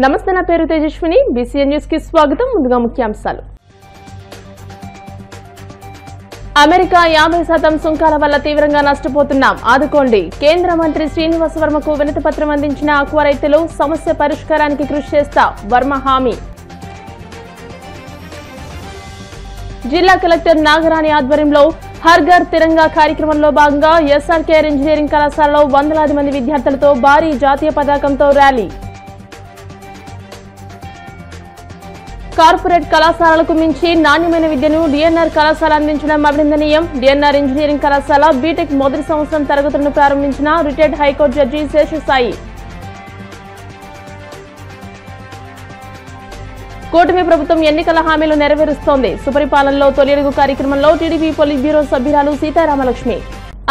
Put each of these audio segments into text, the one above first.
నమస్తే, నా పేరు తేజస్విని. బీసీఎన్ న్యూస్ కి స్వాగతం. ముందుగా ముఖ్యాంశాలు. అమెరికా 50% సుంకాల వల్ల తీవ్రంగా నష్టపోతున్నాం, ఆదుకోండి. కేంద్ర మంత్రి శ్రీనివాస వర్మకు వినతి పత్రం అందించిన ఆక్వా రైతులు సమస్య పరిష్కారానికి కృషి చేస్తా వర్మ హామీ. జిల్లా కలెక్టర్ నాగరాణి ఆధ్వర్యంలో హర్ ఘర్ తిరంగా కార్యక్రమంలో భాగంగా ఎస్ఆర్కేఆర్ ఇంజనీరింగ్ కళాశాలలో వందలాది మంది విద్యార్థులతో భారీ జాతీయ పతాకంతో ర్యాలీ. కార్పొరేట్ కళాశాలలకు మించి నాణ్యమైన విద్యను డిఎన్ఆర్ కళాశాల అందించడం అభినందనీయం. డిఎన్ఆర్ ఇంజనీరింగ్ కళాశాల బీటెక్ మొదటి సంవత్సరం తరగతులను ప్రారంభించిన రిటైర్డ్ హైకోర్టు జడ్జి శేషసాయి. కూటమి ప్రభుత్వం ఎన్నికల హామీలు నెరవేరుస్తోంది. సుపరిపాలనలో తొలి అడుగు కార్యక్రమంలో టీడీపీ పొలిట్ బ్యూరో సభ్యురాలు సీతారామలక్ష్మి.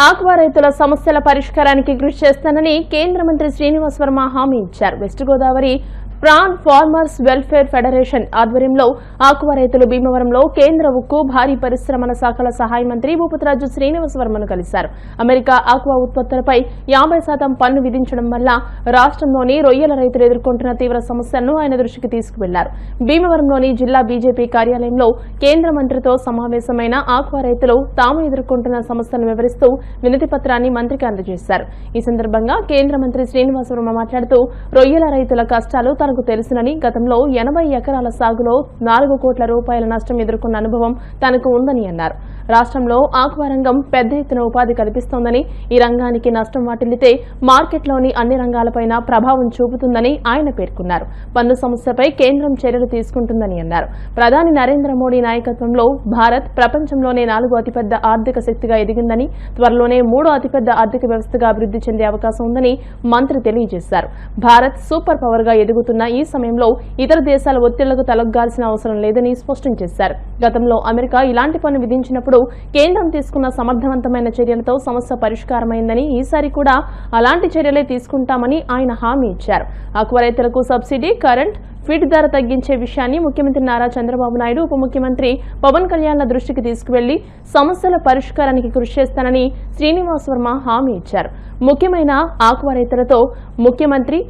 ఆక్వా రైతుల సమస్యల పరిష్కారానికి కృషి చేస్తానని కేంద్ర మంత్రి శ్రీనివాస వర్మ హామీ ఇచ్చారు. West Godavari prawn farmers welfare federation ఆధ్వర్యంలో ఆక్వా రైతులు భీమవరంలో కేంద్ర ఉక్కు భారీ పరిశ్రమల శాఖల సహాయ మంత్రి భూపతిరాజు శ్రీనివాస వర్మను కలిశారు. అమెరికా ఆక్వా ఉత్పత్తులపై 50% పన్ను విధించడం వల్ల రాష్ట్రంలోని రొయ్యల రైతులు ఎదుర్కొంటున్న తీవ్ర సమస్యలను ఆయన దృష్టికి తీసుకువెళ్లారు. భీమవరంలోని జిల్లా బీజేపీ కార్యాలయంలో కేంద్ర మంత్రితో సమావేశమైన ఆక్వా రైతులు తాము ఎదుర్కొంటున్న సమస్యలను వివరిస్తూ వినతి పత్రాన్ని మంత్రికి అందజేశారు. ఈ సందర్భంగా కేంద్ర మంత్రి శ్రీనివాస వర్మ మాట్లాడుతూ రొయ్యల రైతుల కష్టాలు తనకు తెలుసునని, గతంలో 80 ఎకరాల సాగులో 4 కోట్ల రూపాయల నష్టం ఎదుర్కొన్న అనుభవం తనకు ఉందని అన్నారు. రాష్ట్రంలో ఆక్వా రంగం పెద్ద ఎత్తున ఉపాధి కల్పిస్తోందని, ఈ రంగానికి నష్టం వాటిల్లితే మార్కెట్లోని అన్ని రంగాలపైన ప్రభావం చూపుతుందని ఆయన పేర్కొన్నారు. పన్ను సమస్యపై కేంద్రం చర్యలు తీసుకుంటుందని అన్నారు. ప్రధాని నరేంద్ర మోడీ నాయకత్వంలో భారత్ ప్రపంచంలోనే 4వ అతిపెద్ద ఆర్థిక శక్తిగా ఎదిగిందని, త్వరలోనే 3వ అతిపెద్ద ఆర్థిక వ్యవస్థగా అభివృద్ధి చెందే అవకాశం ఉందని మంత్రి తెలియజేశారు. భారత్ సూపర్ పవర్ గా ఎదుగుతున్న ఈ సమయంలో ఇతర దేశాల ఒత్తిళ్లకు తలొగ్గాల్సిన అవసరం లేదని స్పష్టం చేశారు. గతంలో అమెరికా ఇలాంటి పన్ను విధించినప్పుడు కేంద్రం తీసుకున్న సమర్థవంతమైన చర్యలతో సమస్య పరిష్కారమైందని, ఈసారి కూడా అలాంటి చర్యలే తీసుకుంటామని ఆయన హామీ ఇచ్చారు. ఆక్వా రైతులకు సబ్సిడీ, కరెంట్, ఫీడ్ ధర తగ్గించే విషయాన్ని ముఖ్యమంత్రి నారా చంద్రబాబు నాయుడు, ఉప ముఖ్యమంత్రి పవన్ కళ్యాణ్ల దృష్టికి తీసుకువెళ్లి సమస్యల పరిష్కారానికి కృషి చేస్తానని శ్రీనివాస వర్మ హామీ ఇచ్చారు. ముఖ్యమైన ఆక్వా రైతులతో ముఖ్యమంత్రి,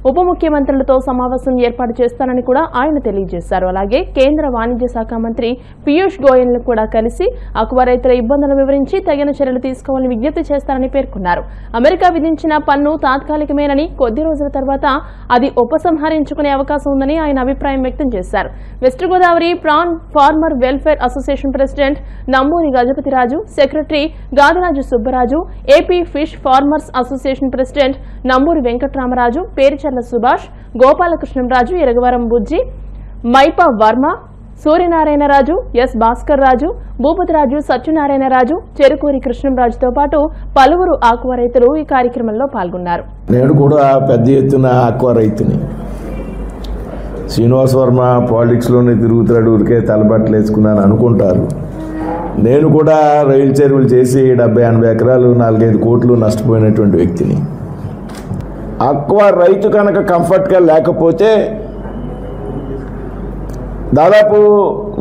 ఉప ముఖ్యమంత్రులతో సమావేశం ఏర్పాటు చేస్తానని కూడా ఆయన తెలియజేశారు. అలాగే కేంద్ర వాణిజ్య శాఖ మంత్రి పీయూష్ గోయల్ను కూడా కలిసి ఆక్వా రైతుల ఇబ్బందులను వివరించి తగిన చర్యలు తీసుకోవాలని విజ్ఞప్తి చేస్తారని పేర్కొన్నారు. అమెరికా విధించిన పన్ను తాత్కాలికమేనని, కొద్ది రోజుల తర్వాత అది ఉపసంహరించుకునే అవకాశం ఉందని ఆయన అభిప్రాయం వ్యక్తం చేశారు. West Godavari prawn farmer welfare association president Namburi Gajapathiraju, secretary Gadiraju Subbaraju, AP fish farmers association president Namburi Venkatramaraju, Pericherla Subhash, Gopalakrishnamraju, Eragavaram Bujji, Maipa Varma, Suryanarayanaraju, S Bhaskar Raju, Bhupathiraju, Satyanarayanaraju, Cherukuri కృష్ణంరాజుతో పాటు పలువురు ఆక్వా రైతులు ఈ కార్యక్రమంలో పాల్గొన్నారు. నేను కూడా పెద్ద ఎత్తున ఆక్వా రైతుని. శ్రీనివాస వర్మ పాలిటిక్స్లోనే తిరుగుతాడు, ఊరికే తలబట్టలు వేసుకున్నాను అనుకుంటారు. నేను కూడా రైలు చెరువులు చేసి 70-80 ఎకరాలు 4-5 కోట్లు నష్టపోయినటువంటి వ్యక్తిని. ఆక్వా రైతు కనుక కంఫర్ట్గా లేకపోతే దాదాపు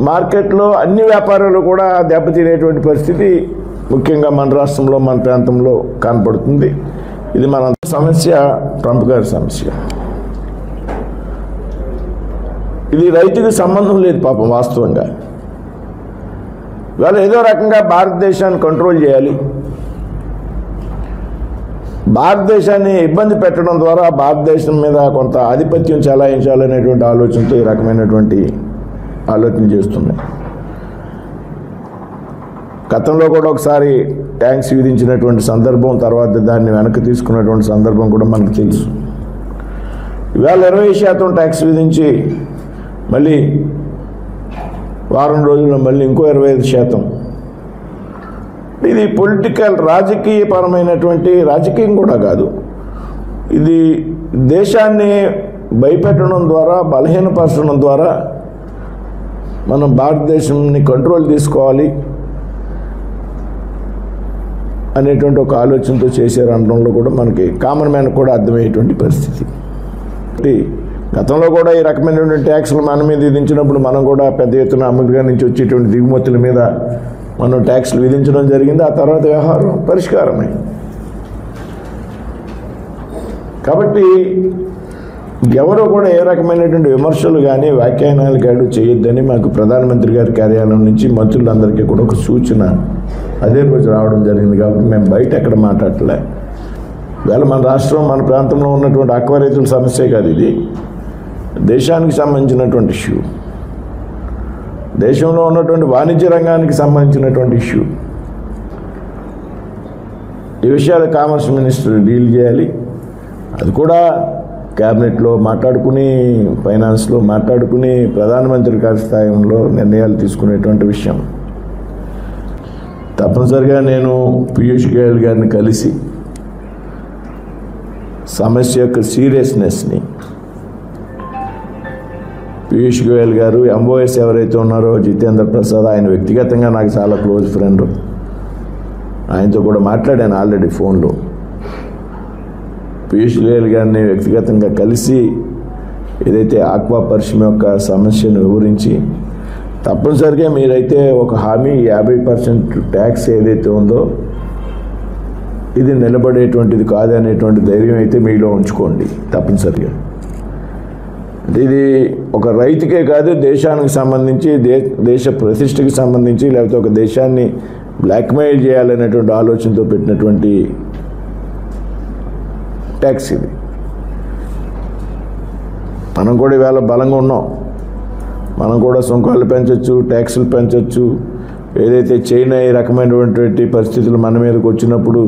మార్కెట్లో అన్ని వ్యాపారాలు కూడా దెబ్బతినేటువంటి పరిస్థితి ముఖ్యంగా మన రాష్ట్రంలో, మన ప్రాంతంలో కనపడుతుంది. ఇది మన సమస్య, ట్రంప్ గారి సమస్య. ఇది రైతుకి సంబంధం లేదు పాపం. వాస్తవంగా వాళ్ళు ఏదో రకంగా భారతదేశాన్ని కంట్రోల్ చేయాలి, భారతదేశాన్ని ఇబ్బంది పెట్టడం ద్వారా భారతదేశం మీద కొంత ఆధిపత్యం చెలాయించాలనేటువంటి ఆలోచనతో ఈ రకమైనటువంటి ఆలోచన చేస్తున్నాయి. గతంలో కూడా ఒకసారి ట్యాక్స్ విధించినటువంటి సందర్భం, తర్వాత దాన్ని వెనక్కి తీసుకున్నటువంటి సందర్భం కూడా మనకు తెలుసు. ఇవాళ 20% ట్యాక్స్ విధించి మళ్ళీ వారం రోజుల్లో మళ్ళీ ఇంకో 25%. ఇది పొలిటికల్, రాజకీయపరమైనటువంటి, రాజకీయం కూడా కాదు, ఇది దేశాన్ని భయపెట్టడం ద్వారా, బలహీనపరచడం ద్వారా మనం భారతదేశాన్ని కంట్రోల్ తీసుకోవాలి అనేటువంటి ఒక ఆలోచనతో చేశారు అనడంలో కూడా మనకి కామన్ మ్యాన్ కూడా అర్థమయ్యేటువంటి పరిస్థితి. గతంలో కూడా ఈ రకమైనటువంటి ట్యాక్స్లు మన మీద విధించినప్పుడు మనం కూడా పెద్ద ఎత్తున అమెరికా నుంచి వచ్చేటువంటి దిగుమతుల మీద మనం ట్యాక్స్లు విధించడం జరిగింది. ఆ తర్వాత వ్యవహారం పరిష్కారమే. కాబట్టి ఎవరో కూడా ఏ రకమైనటువంటి విమర్శలు కానీ వ్యాఖ్యానాలు కానీ చేయొద్దని మాకు ప్రధానమంత్రి గారి కార్యాలయం నుంచి మంత్రులందరికీ కూడా ఒక సూచన అదే రోజు రావడం జరిగింది. కాబట్టి మేము బయట ఎక్కడ మాట్లాడలే. వేళ మన రాష్ట్రం మన ప్రాంతంలో ఉన్నటువంటి ఆక్వా రైతుల సమస్య కాదు, ఇది దేశానికి సంబంధించినటువంటి ఇష్యూ, దేశంలో ఉన్నటువంటి వాణిజ్య రంగానికి సంబంధించినటువంటి ఇష్యూ. ఈ విషయాలు కామర్స్ మినిస్టర్ డీల్ చేయాలి. అది కూడా క్యాబినెట్లో మాట్లాడుకుని, ఫైనాన్స్లో మాట్లాడుకుని, ప్రధానమంత్రి గారి స్థాయిలో నిర్ణయాలు తీసుకునేటువంటి విషయం. తప్పనిసరిగా నేను పీయూష్ గోయల్ గారిని కలిసి సమస్య యొక్క సీరియస్నెస్ని, పీయూష్ గోయల్ గారు ఎంఓఎస్ ఎవరైతే ఉన్నారో జితేంద్ర ప్రసాద్, ఆయన వ్యక్తిగతంగా నాకు చాలా క్లోజ్ ఫ్రెండ్, ఆయనతో కూడా మాట్లాడాను ఆల్రెడీ ఫోన్లో. పీయూష్ గోయల్ గారిని వ్యక్తిగతంగా కలిసి ఏదైతే ఆక్వా పరిశ్రమ యొక్క సమస్యను వివరించి, తప్పనిసరిగా మీరైతే ఒక హామీ 50% ట్యాక్స్ ఏదైతే ఉందో ఇది నిలబడేటువంటిది కాదనేటువంటి ధైర్యం అయితే మీలో ఉంచుకోండి తప్పనిసరిగా. ఇది ఒక రైతుకే కాదు, దేశానికి సంబంధించి, దేశ ప్రతిష్టకి సంబంధించి, లేకపోతే ఒక దేశాన్ని బ్లాక్మెయిల్ చేయాలనేటువంటి ఆలోచనతో పెట్టినటువంటి ట్యాక్స్ ఇది. మనం కూడా ఈవేళ బలంగా ఉన్నాం, మనం కూడా సుంకాలు పెంచవచ్చు, ట్యాక్సులు పెంచవచ్చు. ఏదైతే చైనా ఈ రకమైనటువంటి పరిస్థితులు మన మీదకి వచ్చినప్పుడు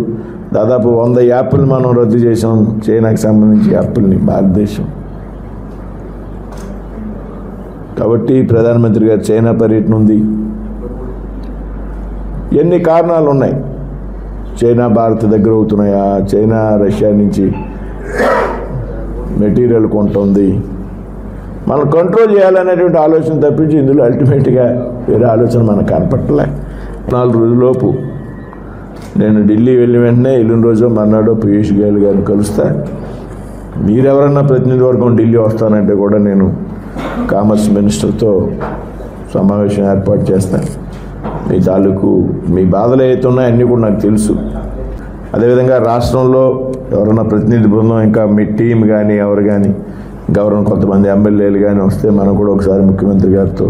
దాదాపు 100 యాప్లు మనం రద్దు చేసాం, చైనాకి సంబంధించి యాప్ల్ని భారతదేశం. కాబట్టి ప్రధానమంత్రి గారు చైనా పర్యటన ఉంది. ఎన్ని కారణాలు ఉన్నాయి. చైనా భారత్ దగ్గర అవుతున్నాయా, చైనా రష్యా నుంచి మెటీరియల్ కొంటుంది, మనం కంట్రోల్ చేయాలనేటువంటి ఆలోచన తప్పించి ఇందులో అల్టిమేట్గా వేరే ఆలోచన మనకు కనపట్టలే. 4 రోజులలోపు నేను ఢిల్లీ వెళ్ళిన వెంటనే ఎల్లుండి రోజు మర్నాడు పీయూష్ గోయల్ గారిని కలుస్తా. మీరెవరన్నా ప్రతినిధి వర్గం ఢిల్లీ వస్తానంటే కూడా నేను కామర్స్ మినిస్టర్తో సమావేశం ఏర్పాటు చేస్తాను. మీ తాలూకు మీ బాధలు ఏవైతే ఉన్నాయో అన్నీ కూడా నాకు తెలుసు. అదేవిధంగా రాష్ట్రంలో ఎవరైనా ప్రతినిధి బృందం, ఇంకా మీ టీం కానీ ఎవరు కానీ, గవర్నర్ కొంతమంది ఎమ్మెల్యేలు కానీ వస్తే మనం కూడా ఒకసారి ముఖ్యమంత్రి గారితో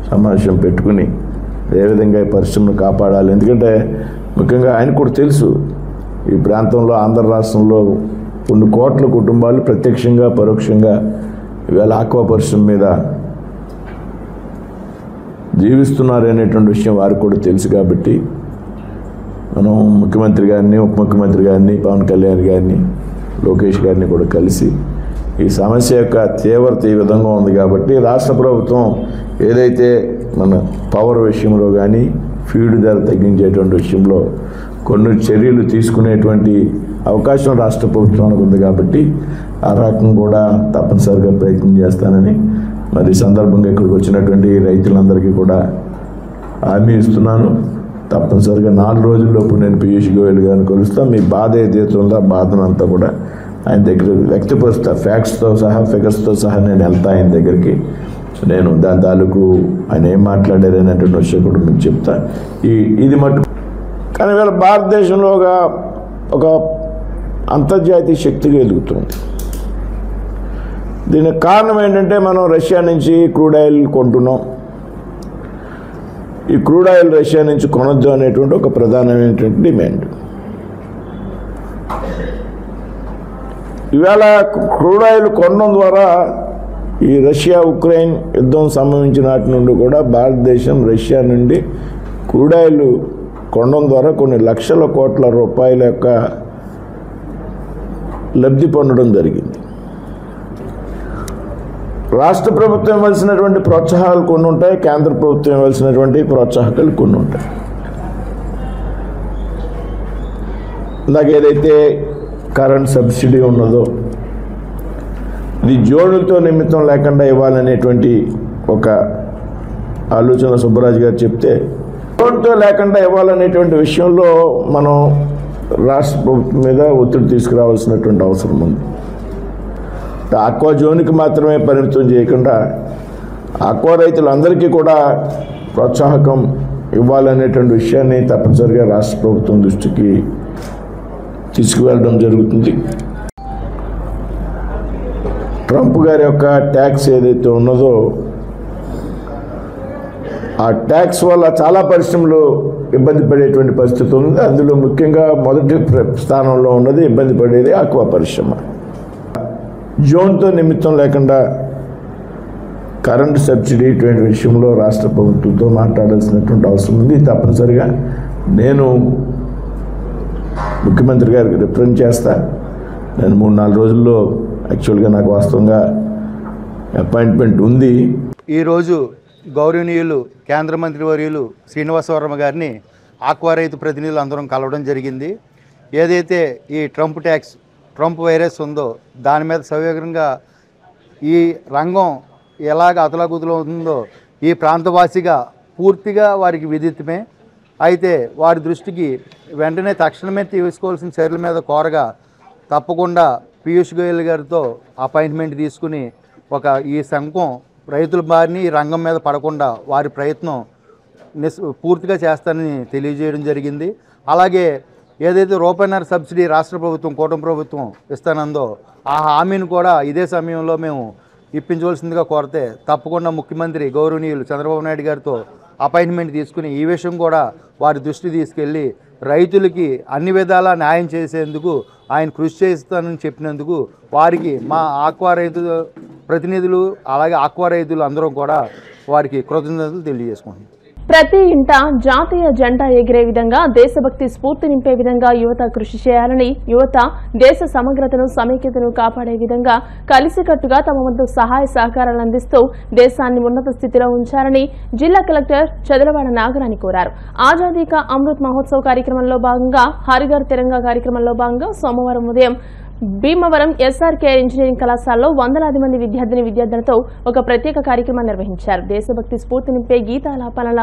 సమావేశం పెట్టుకుని ఏ విధంగా ఈ పరిశ్రమను కాపాడాలి. ఎందుకంటే ముఖ్యంగా ఆయనకు కూడా తెలుసు, ఈ ప్రాంతంలో ఆంధ్ర రాష్ట్రంలో కొన్ని కోట్ల కుటుంబాలు ప్రత్యక్షంగా పరోక్షంగా ఇవాళ ఆక్వా పరిశ్రమ మీద జీవిస్తున్నారు అనేటువంటి విషయం వారికి కూడా తెలుసు. కాబట్టి మనం ముఖ్యమంత్రి గారిని, ఉప ముఖ్యమంత్రి గారిని, పవన్ కళ్యాణ్ గారిని, లోకేష్ గారిని కూడా కలిసి ఈ సమస్య యొక్క తీవ్రత ఈ విధంగా ఉంది కాబట్టి రాష్ట్ర ప్రభుత్వం ఏదైతే మన పవర్ విషయంలో కానీ, ఫీడ్ ధర తగ్గించేటువంటి విషయంలో కొన్ని చర్యలు తీసుకునేటువంటి అవకాశం రాష్ట్ర ప్రభుత్వానికి ఉంది. కాబట్టి ఆ రకం కూడా తప్పనిసరిగా ప్రయత్నం చేస్తానని మరి ఈ సందర్భంగా ఇక్కడికి వచ్చినటువంటి రైతులందరికీ కూడా హామీ ఇస్తున్నాను. తప్పనిసరిగా 4 రోజుల్లోపు నేను పీయూష్ గోయల్ గారిని కలుస్తాను. మీ బాధ ఏదైతే ఉందో ఆ బాధనంతా కూడా ఆయన దగ్గర వ్యక్తపరుస్తా, ఫ్యాక్ట్స్తో సహా, ఫిగర్స్తో సహా నేను వెళ్తా ఆయన దగ్గరికి. నేను దాని తాలూకు ఆయన ఏం మాట్లాడారు అనేటువంటి విషయం కూడా మీకు చెప్తా. ఇది మటు కానీ వీళ్ళ భారతదేశంలో ఒక అంతర్జాతీయ శక్తిగా ఎదుగుతుంది. దీనికి కారణం ఏంటంటే మనం రష్యా నుంచి క్రూడ్ ఆయిల్ కొంటున్నాం. ఈ క్రూడ్ ఆయిల్ రష్యా నుంచి కొనొద్దు అనేటువంటి ఒక ప్రధానమైనటువంటి డిమాండ్. ఇవాళ క్రూడ్ ఆయిల్ కొనడం ద్వారా ఈ రష్యా ఉక్రెయిన్ యుద్ధం సంభవించిన నాటి నుండి కూడా భారతదేశం రష్యా నుండి క్రూడ్ ఆయిల్ కొనడం ద్వారా కొన్ని లక్షల కోట్ల రూపాయల యొక్క లబ్ధి పొందడం జరిగింది. రాష్ట్ర ప్రభుత్వం ఇవ్వాల్సినటువంటి ప్రోత్సాహాలు కొన్ని ఉంటాయి, కేంద్ర ప్రభుత్వం ఇవ్వాల్సినటువంటి ప్రోత్సాహకాలు కొన్ని ఉంటాయి. ఇందాక ఏదైతే కరెంట్ సబ్సిడీ ఉన్నదో ఇది జోడులతో నిమిత్తం లేకుండా ఇవ్వాలనేటువంటి ఒక ఆలోచన సుబ్బరాజు గారు చెప్తే, జోడుతో లేకుండా ఇవ్వాలనేటువంటి విషయంలో మనం రాష్ట్ర ప్రభుత్వం మీద ఒత్తిడి తీసుకురావాల్సినటువంటి అవసరం ఉంది. ఆక్వా జోన్కి మాత్రమే పరిమితం చేయకుండా ఆక్వా రైతులందరికీ కూడా ప్రోత్సాహకం ఇవ్వాలనేటువంటి విషయాన్ని తప్పనిసరిగా రాష్ట్ర ప్రభుత్వం దృష్టికి తీసుకువెళ్ళడం జరుగుతుంది. ట్రంప్ గారి యొక్క ట్యాక్స్ ఏదైతే ఉన్నదో ఆ ట్యాక్స్ వల్ల చాలా పరిశ్రమలు ఇబ్బంది పడేటువంటి పరిస్థితి ఉంది. అందులో ముఖ్యంగా మొదటి స్థానంలో ఉన్నది ఇబ్బంది పడేది ఆక్వా పరిశ్రమ. జోన్తో నిమిత్తం లేకుండా కరెంటు సబ్సిడీ ఇటువంటి విషయంలో రాష్ట్ర ప్రభుత్వంతో మాట్లాడాల్సినటువంటి అవసరం ఉంది. తప్పనిసరిగా నేను ముఖ్యమంత్రి గారికి రిప్రజెంట్ చేస్తా. నేను 3-4 రోజుల్లో యాక్చువల్గా నాకు వాస్తవంగా అపాయింట్మెంట్ ఉంది. ఈరోజు గౌరవనీయులు కేంద్ర మంత్రి వర్యులు శ్రీనివాసవర్మ గారిని ఆక్వా రైతు ప్రతినిధులు అందరం కలవడం జరిగింది. ఏదైతే ఈ ట్రంప్ వైరస్ ఉందో దాని మీద సవివరంగా ఈ రంగం ఎలాగ అతలాకుతలు ఉందో ఈ ప్రాంతవాసిగా పూర్తిగా వారికి విదితమే. అయితే వారి దృష్టికి వెంటనే తక్షణమే తీసుకోవాల్సిన చర్యల మీద కోరగా తప్పకుండా పీయూష్ గోయల్ గారితో అపాయింట్మెంట్ తీసుకుని ఈ సంఘం రైతుల బారిని ఈ రంగం మీద పడకుండా వారి ప్రయత్నం పూర్తిగా చేస్తానని తెలియజేయడం జరిగింది. అలాగే ఏదైతే రూపాయన్నర సబ్సిడీ రాష్ట్ర ప్రభుత్వం కూటమి ప్రభుత్వం ఇస్తానందో ఆ హామీని కూడా ఇదే సమయంలో మేము ఇప్పించవలసిందిగా కోరితే తప్పకుండా ముఖ్యమంత్రి గౌరవనీయులు చంద్రబాబు నాయుడు గారితో అపాయింట్మెంట్ తీసుకుని ఈ విషయం కూడా వారి దృష్టి తీసుకెళ్ళి రైతులకి అన్ని విధాలా న్యాయం చేసేందుకు ఆయన కృషి చేస్తానని చెప్పినందుకు వారికి మా ఆక్వా రైతు ప్రతినిధులు అలాగే ఆక్వా రైతులు అందరం కూడా వారికి కృతజ్ఞతలు తెలియజేసుకుంటున్నాం. ప్రతి ఇంట జాతీయ జెండా ఎగిరే విధంగా దేశభక్తి స్ఫూర్తి నింపే విధంగా యువత కృషి చేయాలని, యువత దేశ సమగ్రతను సమైక్యతను కాపాడే విధంగా కలిసికట్టుగా తమ వంతు సహాయ సహకారాలు అందిస్తూ దేశాన్ని ఉన్నత స్థితిలో ఉంచాలని జిల్లా కలెక్టర్ చదలవాడ నాగరాణి కోరారు. ఆజాదీ కా అమృత్ మహోత్సవ్ కార్యక్రమంలో భాగంగా హరిఘర్ తిరంగా కార్యక్రమంలో భాగంగా సోమవారం ఉదయం భీమవరం ఎస్ఆర్కేఆర్ ఇంజనీరింగ్ కళాశాలలో వందలాది మంది విద్యార్థులతో ఒక ప్రత్యేక కార్యక్రమాన్ని నిర్వహించారు. దేశభక్తి స్ఫూర్తి నింపే గీతాలాపనల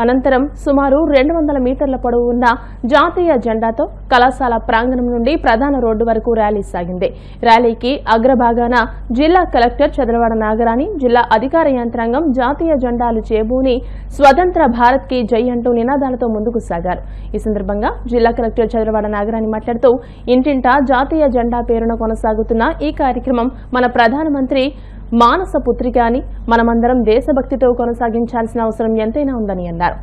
అనంతరం సుమారు 200 మీటర్ల పొడవు ఉన్న జాతీయ జెండాతో కళాశాల ప్రాంగణం నుండి ప్రధాన రోడ్డు వరకు ర్యాలీ సాగింది. ర్యాలీకి అగ్రభాగాన జిల్లా కలెక్టర్ చదలవాడ నాగరాణి, జిల్లా అధికార యంత్రాంగం జాతీయ జెండాలు చేబూని స్వతంత్ర భారత్ కి జై అంటూ నినాదాలతో ముందుకు సాగారు. ఈ సందర్భంగా జిల్లా కలెక్టర్ చదలవాడ నాగరాణి మాట్లాడుతూ ఇంటింటా జాతీయ జెండా పేరున కొనసాగుతున్న ఈ కార్యక్రమం మన ప్రధానమంత్రి మానస పుత్రిక అని, మనమందరం దేశభక్తితో కొనసాగించాల్సిన అవసరం ఎంతైనా ఉందని అన్నారు.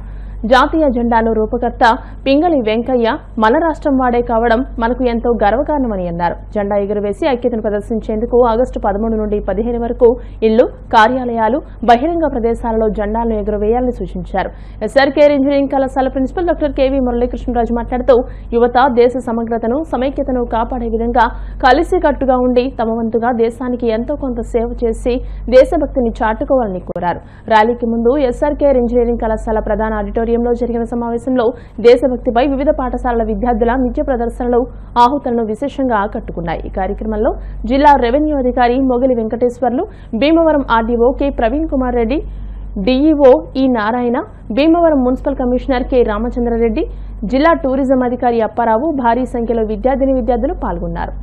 జాతీయ జెండాను రూపకర్త పింగళి వెంకయ్య మన రాష్ట్రం వాడే కావడం మనకు ఎంతో గర్వకారణమని అన్నారు. జెండా ఎగురవేసి ఐక్యతను ప్రదర్శించేందుకు ఆగస్టు 13 నుండి 15 వరకు ఇళ్లు, కార్యాలయాలు, బహిరంగ ప్రదేశాలలో జెండాలను ఎగురవేయాలని సూచించారు. ఎస్ఆర్కేఆర్ ఇంజనీరింగ్ కళాశాల ప్రిన్సిపల్ డాక్టర్ కెవి మురళీకృష్ణరాజు మాట్లాడుతూ యువత దేశ సమగ్రతను సమైక్యతను కాపాడే విధంగా కలిసికట్టుగా ఉండి తమ వంతుగా దేశానికి ఎంతో కొంత సేవ చేసి దేశభక్తిని చాటుకోవాలని కోరారు. ర్యాలీకి ముందు ఎస్ఆర్కేఆర్ ఇంజనీరింగ్ కళాశాల ప్రధాన ఆడిటోరియం లో జరిగిన సమావేశంలో దేశభక్తిపై వివిధ పాఠశాలల విద్యార్థుల నిత్య ప్రదర్శనలు ఆహుతులను విశేషంగా ఆకట్టుకున్నాయి. ఈ కార్యక్రమంలో జిల్లా రెవెన్యూ అధికారి Mogali Venkateswarlu, Bhimavaram RDO K Praveen Kumar Reddy, DEO E Narayana, Bhimavaram municipal commissioner K Ramachandrareddy, జిల్లా టూరిజం అధికారి అప్పారావు భారీ సంఖ్యలో విద్యార్థులు పాల్గొన్నారు.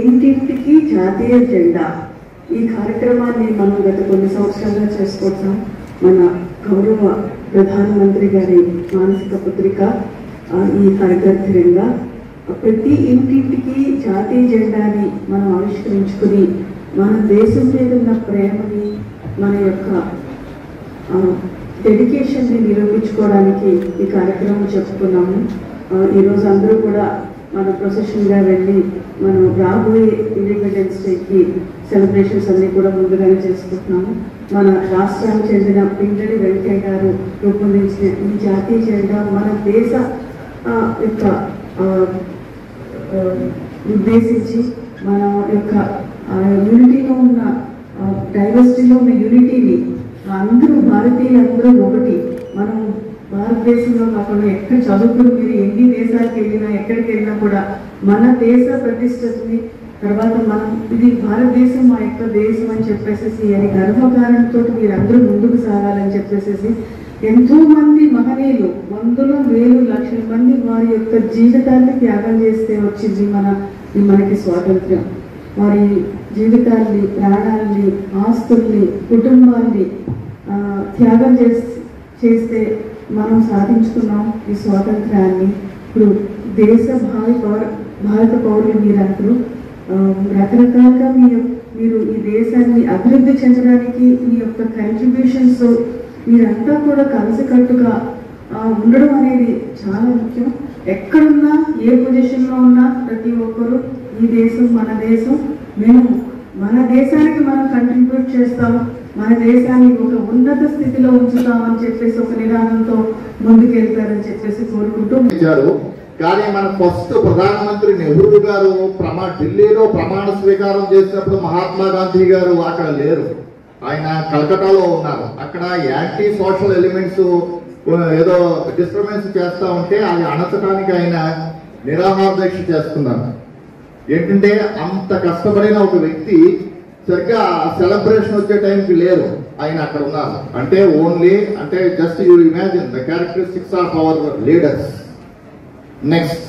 ఇంటింటికి జాతీయ జెండా ఈ కార్యక్రమాన్ని మనం గత కొన్ని సంవత్సరాలుగా చేసుకుంటాం. మన గౌరవ ప్రధానమంత్రి గారి మానసిక పుత్రిక ఈ హరిఘర్ తిరంగా ప్రతి ఇంటింటికి జాతీయ జెండాని మనం ఆవిష్కరించుకుని మన దేశం మీద ఉన్న ప్రేమని, మన యొక్క డెడికేషన్ని నిరూపించుకోవడానికి ఈ కార్యక్రమం చెప్పుకున్నాము. ఈరోజు అందరూ కూడా మన ప్రొసెషన్గా వెళ్ళి మనం రాబోయే ఇండిపెండెన్స్ డేకి సెలబ్రేషన్స్ అన్ని కూడా ముందుగానే చేసుకుంటున్నాము. మన రాష్ట్రానికి చెందిన పింగళి వెంకయ్య గారు రూపొందించిన ఈ జాతీయ జెండా మన దేశ యొక్క ఉద్దేశించి మన యొక్క యూనిటీలో ఉన్న డైవర్సిటీలో ఉన్న యూనిటీని అందరూ భారతీయులందరూ ఒకటి. మనం భారతదేశంలో కాకుండా ఎక్కడ చదువుకుని మీరు ఎన్ని దేశాలకు వెళ్ళినా ఎక్కడికి వెళ్ళినా కూడా మన దేశ ప్రతిష్టని తర్వాత మనం ఇది భారతదేశం మా యొక్క దేశం అని చెప్పేసి అని గర్వకారణంతో మీరందరూ ముందుకు సాగాలని చెప్పేసి ఎంతో మంది మహనీయులు వందలు వేలు లక్షల మంది వారి యొక్క జీవితాన్ని త్యాగం చేస్తే వచ్చింది మనకి స్వాతంత్ర్యం. వారి జీవితాల్ని, ప్రాణాలని, ఆస్తుల్ని, కుటుంబాన్ని త్యాగం చేస్తే మనం సాధించుకున్నాం ఈ స్వాతంత్ర్యాన్ని. ఇప్పుడు భారత పౌరులు మీరందరూ రకరకాలుగా మీరు ఈ దేశాన్ని అభివృద్ధి చెందడానికి మీ యొక్క కంట్రిబ్యూషన్స్ మీరంతా కూడా కలిసికట్టుగా ఉండడం అనేది చాలా ముఖ్యం. ఎక్కడున్నా ఏ పొజిషన్లో ఉన్నా ప్రతి ఒక్కరు ఈ దేశం మన దేశం, మేము మన దేశానికి మనం కంట్రిబ్యూట్ చేస్తాం, మన దేశాన్ని ఒక ఉన్నత స్థితిలో ఉంచుతామని చెప్పేసి ఒక నిదానంతో ముందుకెళ్తారని చెప్పేసి కోరుకుంటూ కానీ మన ఫస్ట్ ప్రధానమంత్రి నెహ్రూ గారు ఢిల్లీలో ప్రమాణ స్వీకారం చేసినప్పుడు మహాత్మా గాంధీ గారు అక్కడ లేరు, ఆయన కలకటాలో ఉన్నారు. అక్కడ యాంటీ సోషల్ ఎలిమెంట్స్ ఏదో డిస్టర్బెన్స్ చేస్తా ఉంటే అది అణచడానికి ఆయన నిరాహార దీక్ష చేస్తున్నారు. ఏంటంటే అంత కష్టపడిన ఒక వ్యక్తి సరిగ్గా సెలబ్రేషన్ వచ్చే టైంకి లేరు, ఆయన అక్కడ ఉన్నారు. అంటే ఓన్లీ అంటే just you imagine the characteristics of our leaders. Next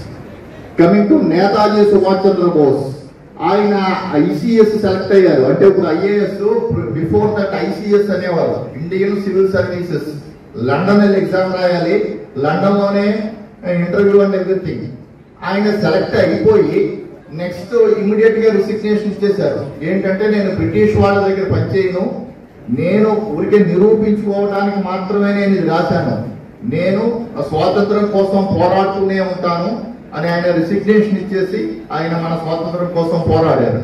coming to Netaji Subhash Chandra Bose, ఆయన ఐసిఎస్ సెలెక్ట్ అయ్యారు. అంటే ఇప్పుడు ఐఏఎస్, బిఫోర్ దట్ ఐసిఎస్ అనేవారు ఇండియన్ సివిల్ సర్వీసెస్. లండన్ వెళ్ళి ఎగ్జామ్ రాయాలి, లండన్ లోనే ఇంటర్వ్యూ అండ్ ఎవ్రీథింగ్. ఆయన సెలెక్ట్ అయిపోయి నెక్స్ట్ ఇమీడియట్ గా రిసిగ్నేషన్ ఇచ్చేశారు. ఏంటంటే నేను బ్రిటిష్ వాళ్ళ దగ్గర పనిచేయను, నేను ఊరికే నిరూపించుకోవడానికి మాత్రమే నేను ఇది రాశాను, నేను స్వాతంత్రం కోసం పోరాడుతూనే ఉంటాను అని ఆయన రిసిగ్నేషన్ ఇచ్చేసి ఆయన మన స్వాతంత్రం కోసం పోరాడారు.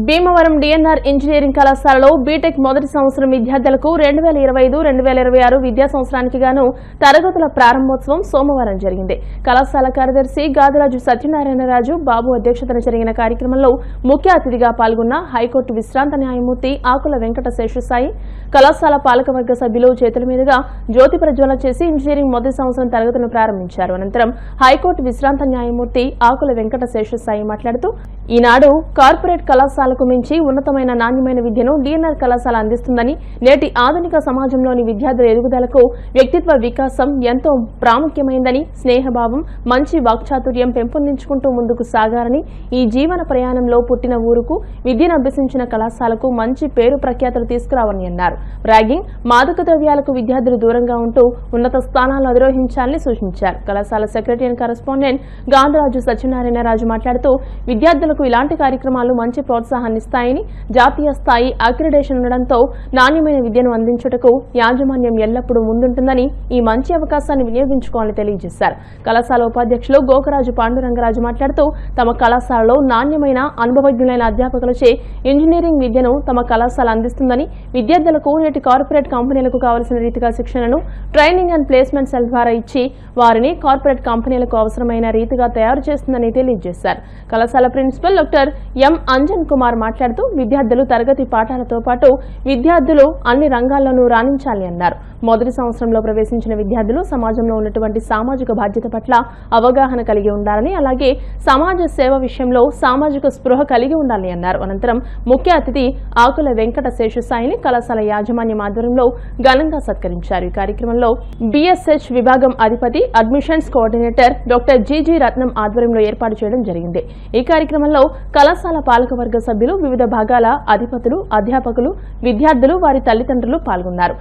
భీమవరం డిఎన్ఆర్ ఇంజనీరింగ్ కళాశాలలో బీటెక్ మొదటి సంవత్సరం విద్యార్థులకు 2025-2026 విద్యా సంవత్సరానికి గాను తరగతుల ప్రారంభోత్సవం సోమవారం జరిగింది. కళాశాల కార్యదర్శి గాదిరాజు సత్యనారాయణరాజు బాబు అధ్యక్షతన జరిగిన కార్యక్రమంలో ముఖ్య అతిథిగా పాల్గొన్న హైకోర్టు విశ్రాంత న్యాయమూర్తి ఆకుల వెంకట శేషసాయి కళాశాల పాలకవర్గ సభ్యులు చేతుల మీదుగా జ్యోతి ప్రజ్వలన చేసి ఇంజనీరింగ్ మొదటి సంవత్సరం తరగతులను ప్రారంభించారు. అనంతరం హైకోర్టు విశ్రాంత న్యాయమూర్తి ఆకుల వెంకట శేషసాయి మాట్లాడుతూ ఈనాడు కార్పొరేట్ కళాశాలకు మించి ఉన్నతమైన నాణ్యమైన విద్యను డిఎన్ఆర్ కళాశాల అందిస్తుందని, నేటి ఆధునిక సమాజంలోని విద్యార్థుల ఎదుగుదలకు వ్యక్తిత్వ వికాసం ఎంతో ప్రాముఖ్యమైందని, స్నేహభావం, మంచి వాక్చాతుర్యం పెంపొందించుకుంటూ ముందుకు సాగారని, ఈ జీవన ప్రయాణంలో పుట్టిన ఊరుకు విద్యను అభ్యసించిన కళాశాలకు మంచి పేరు ప్రఖ్యాతులు తీసుకురావాలని అన్నారు. ర్యాగింగ్, మాదక ద్రవ్యాలకు విద్యార్థులు దూరంగా ఉంటూ ఉన్నత స్థానాలను అధిరోహించాలని సూచించారు. కళాశాల సెక్రటరీ అండ్ కరెస్పాండెంట్ గాంధరాజు సత్యనారాయణరాజు మాట్లాడుతూ విద్యార్థులకు ఇలాంటి కార్యక్రమాలు మంచి ప్రోత్సాహాన్ని ఇస్తాయని, జాతీయ స్థాయి అక్రిడేషన్ ఉండడంతో నాణ్యమైన విద్యను అందించుటకు యాజమాన్యం ఎల్లప్పుడూ ముందుంటుందని, ఈ మంచి అవకాశాన్ని వినియోగించుకోవాలని తెలియజేశారు. కళాశాల ఉపాధ్యక్షులు గోకరాజు పాండురంగరాజు మాట్లాడుతూ తమ కళాశాలలో నాణ్యమైన అనుభవజ్ఞులైన అధ్యాపకులచే ఇంజనీరింగ్ విద్యను తమ కళాశాల అందిస్తుందని, విద్యార్థులకు నేటి కార్పొరేట్ కంపెనీలకు కావలసిన రీతిగా శిక్షణను ట్రైనింగ్ అండ్ ప్లేస్మెంట్ సెల్ ద్వారా ఇచ్చి వారిని కార్పొరేట్ కంపెనీలకు అవసరమైన రీతిగా తయారు చేస్తుందని తెలియజేశారు. కళాశాల principal doctor M Anjan Kumar మాట్లాడుతూ విద్యార్థులు తరగతి పాఠాలతో పాటు విద్యార్థులు అన్ని రంగాల్లోనూ రాణించాలని అన్నారు. మొదటి సంవత్సరంలో ప్రవేశించిన విద్యార్థులు సమాజంలో ఉన్నటువంటి సామాజిక బాధ్యత పట్ల అవగాహన కలిగి ఉండాలని, అలాగే సమాజ సేవ విషయంలో సామాజిక స్పృహ కలిగి ఉండాలని అన్నారు. అనంతరం ముఖ్య అతిథి ఆకుల వెంకట శేషసాయిని కళాశాల యాజమాన్యం ఆధ్వర్యంలో ఘనంగా సత్కరించారు. ఈ కార్యక్రమంలో బిఎస్హెచ్ విభాగం అధిపతి, అడ్మిషన్స్ కోఆర్డినేటర్ డాక్టర్ జీజీ రత్నం ఆధ్వర్యంలో ఏర్పాటు చేయడం జరిగింది. ఈ కార్యక్రమంలో కళాశాల పాలకవర్గ సభ్యులు, వివిధ భాగాల అధిపతులు, అధ్యాపకులు, విద్యార్థులు, వారి తల్లిదండ్రులు పాల్గొన్నారు.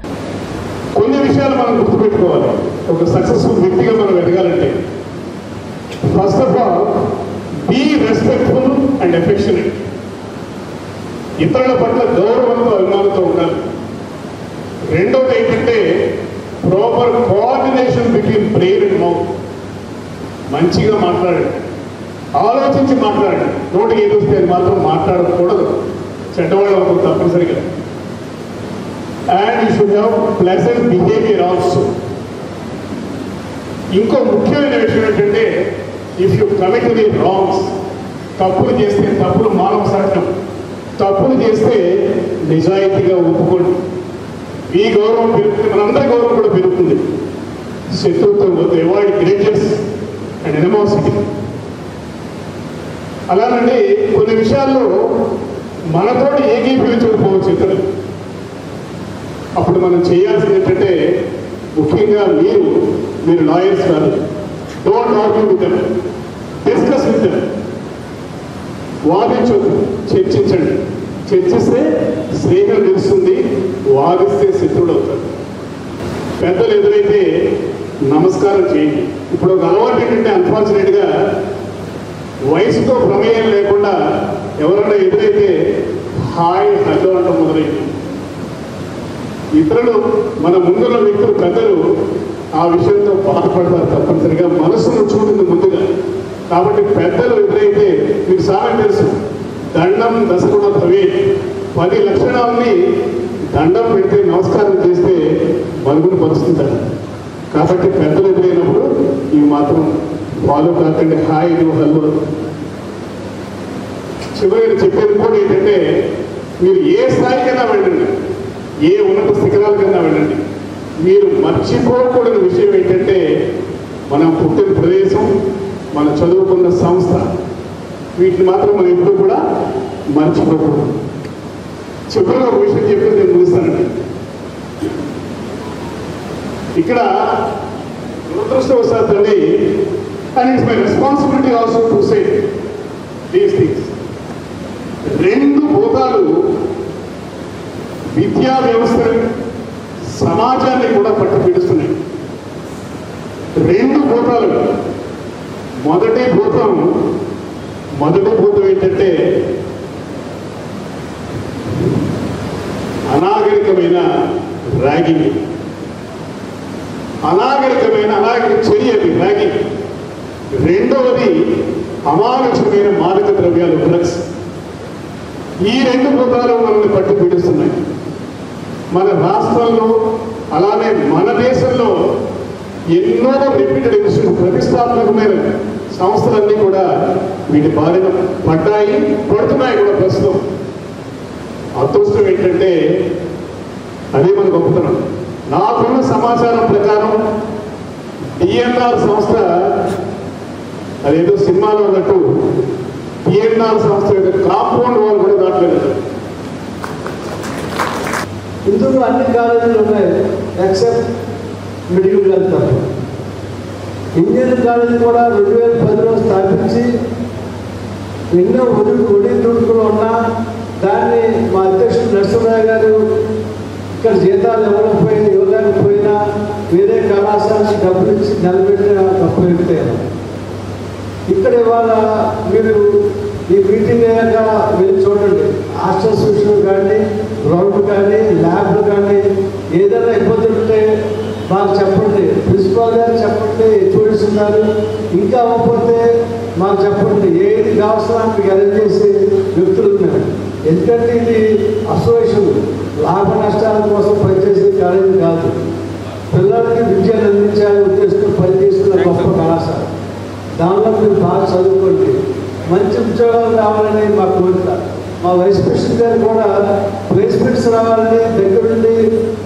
కొన్ని విషయాలు మనం గుర్తుపెట్టుకోవాలి. ఒక సక్సెస్ఫుల్ వ్యక్తిగా మనం ఎదగాలంటే first of all be respectful and affectionate. ఇతరుల పట్ల గౌరవంతో, అభిమానంతో ఉండాలి. రెండవది ఏంటంటే proper coordination between brain and mouth. మంచిగా మాట్లాడండి, ఆలోచించి మాట్లాడండి. నోటికి ఏదొస్తే అది మాత్రం మాట్లాడకూడదు. చెడ్డవాళ్ళు అవుతారు తప్పనిసరిగా. And you should have pleasant behaviour also. ఇంకో ముఖ్యమైన విషయం ఏంటంటే, if you commit the wrongs, తప్పులు చేస్తే, తప్పులు మానవ సహజం, తప్పులు చేస్తే నిజాయితీగా ఒప్పుకోండి. మీ గౌరవం పెరుగుతుంది, మనందరి గౌరవం కూడా పెరుగుతుంది. శత్రుత్వం వద్దు, అవాయిడ్ గ్రేజెస్ అండ్ ఎనిమోసిటీ. అలానండి కొన్ని విషయాల్లో మనతోటి ఏకీభవించకపోవచ్చు ఇతరులు. అప్పుడు మనం చేయాల్సింది ఏంటంటే, ముఖ్యంగా మీరు లాయర్స్ కాదు, don't argue with them, discuss with them. వాదించొద్దు, చర్చించండి. చర్చిస్తే స్నేహం తెలుస్తుంది, వాదిస్తే శత్రుడు అవుతాడు. పెద్దలు ఎదురైతే నమస్కారం చేయండి. ఇప్పుడు ఒక అలవాటు ఏంటంటే, అన్ఫార్చునేట్గా వయసుతో ప్రమేయం లేకుండా ఎవరైనా ఎదురైతే హాయ్ హలో అంటాం మొదలైంది. ఇతరులు మన ముందున్న వ్యక్తులు పెద్దలు ఆ విషయంతో బాధపడతారు తప్పనిసరిగా, మనసును చూడింది ముందుగా. కాబట్టి పెద్దలు ఎదురైతే మీకు సామెత తెలుసు, దండం దశగుణ భవే. 10 లక్షణాలని దండం పెడితే, నమస్కారం చేస్తే మరుగున పరుస్తుంటారు. కాబట్టి పెద్దలు ఎదురైనప్పుడు ఇవి మాత్రం ఫాలో కాకండి, హాయ్ హలో. చివరిగా చెప్పేది కూడా ఏంటంటే, మీరు ఏ స్థాయికైనా వెళ్ళండి, ఏ ఉన్నత శిఖరాలకైనా వెళ్ళండి, మీరు మర్చిపోకూడని విషయం ఏంటంటే, మనం పుట్టిన ప్రదేశం, మనం చదువుకున్న సంస్థ, వీటిని మాత్రం మనం ఎప్పుడు కూడా మర్చిపోకూడదు. చివరిగా ఒక విషయం చెప్పి నేను ముగిస్తానండి. ఇక్కడ దురదృష్టవశాత్తు అండి, and it's my responsibility also to say these things. 2 భూతాలు విద్యా వ్యవస్థని, సమాజాన్ని కూడా పట్టు పీడిస్తున్నాయి. 2 భూతాలు. మొదటి భూతం ఏంటంటే అనాగరికమైన ర్యాగింగ్, అనాగరిక చర్యది ర్యాగింగ్. రెండవది అమానుషమైన మాదక ద్రవ్యాలు, డ్రగ్స్. ఈ 2 భూతాలు మనల్ని పట్టు పీడిస్తున్నాయి. మన రాష్ట్రంలో అలానే మన దేశంలో ఎన్నో రెప్యూటెడ్ ఇన్స్టిట్యూట్, ప్రతిష్టాత్మకమైన సంస్థలన్నీ కూడా వీటి బారిన పడ్డాయి, పడుతున్నాయి కూడా ప్రస్తుతం. అదృష్టం ఏంటంటే, అదే మనం గొప్పతనం. నాకున్న సమాచారం ప్రకారం డిఎన్ఆర్ సంస్థ, అదేదో సినిమాలో ఉన్నట్టు డిఎన్ఆర్ సంస్థ యొక్క కాంపౌండ్ వాళ్ళు కూడా దాటలేదు. ఇందులో అన్ని కాలేజీలు ఉన్నాయి ఎక్సెప్ట్ మెడికల్ కాలేజ్ తప్ప. ఇంజనీరింగ్ కాలేజీ కూడా 2010లో స్థాపించి ఎన్నో ఒడిదుడుకులు ఉన్నా దాన్ని మా అధ్యక్షుడు నరసింహరావు గారు ఇక్కడ జీతాలు ఇవ్వలేకపోయినా వేరే కళాశాలకు డబ్బులు ఇచ్చి నిలబెట్టిన గొప్ప వ్యక్తి. ఇక్కడ ఇవాళ మీరు ఈ మీటింగ్ అయ్యాక వెళ్ళి చూడండి, హాస్టల్స్ విషయం కానీ, గ్రౌండ్ కానీ, ల్యాబ్లు కానీ, ఏదైనా ఇబ్బందులు ఉంటే మాకు చెప్పండి, ప్రిన్సిపాల్ గారు చెప్పండి, హెచ్ఓడిస్ ఉన్నారు. ఇంకా అవ్వకపోతే మాకు చెప్పండి, ఏది కావాల్సిన మీకు అరేంజ్ చేసి వ్యక్తులు ఉన్నారు. ఎందుకంటే ఇది అసోసియేషన్, లాభ నష్టాల కోసం పనిచేసే కాలేజీ కాదు. పిల్లలకి విద్యను అందించాలని ఉద్దేశంతో పనిచేస్తున్న గొప్ప కళాశాల. దానిలో మీరు బాగా చదువుకోండి, మంచి ఉద్యోగాలు రావాలని మా కోరిక. మా వైస్ ప్రెసిడెంట్ గారు కూడా ప్లేస్మెంట్స్ రావాలని దగ్గర నుండి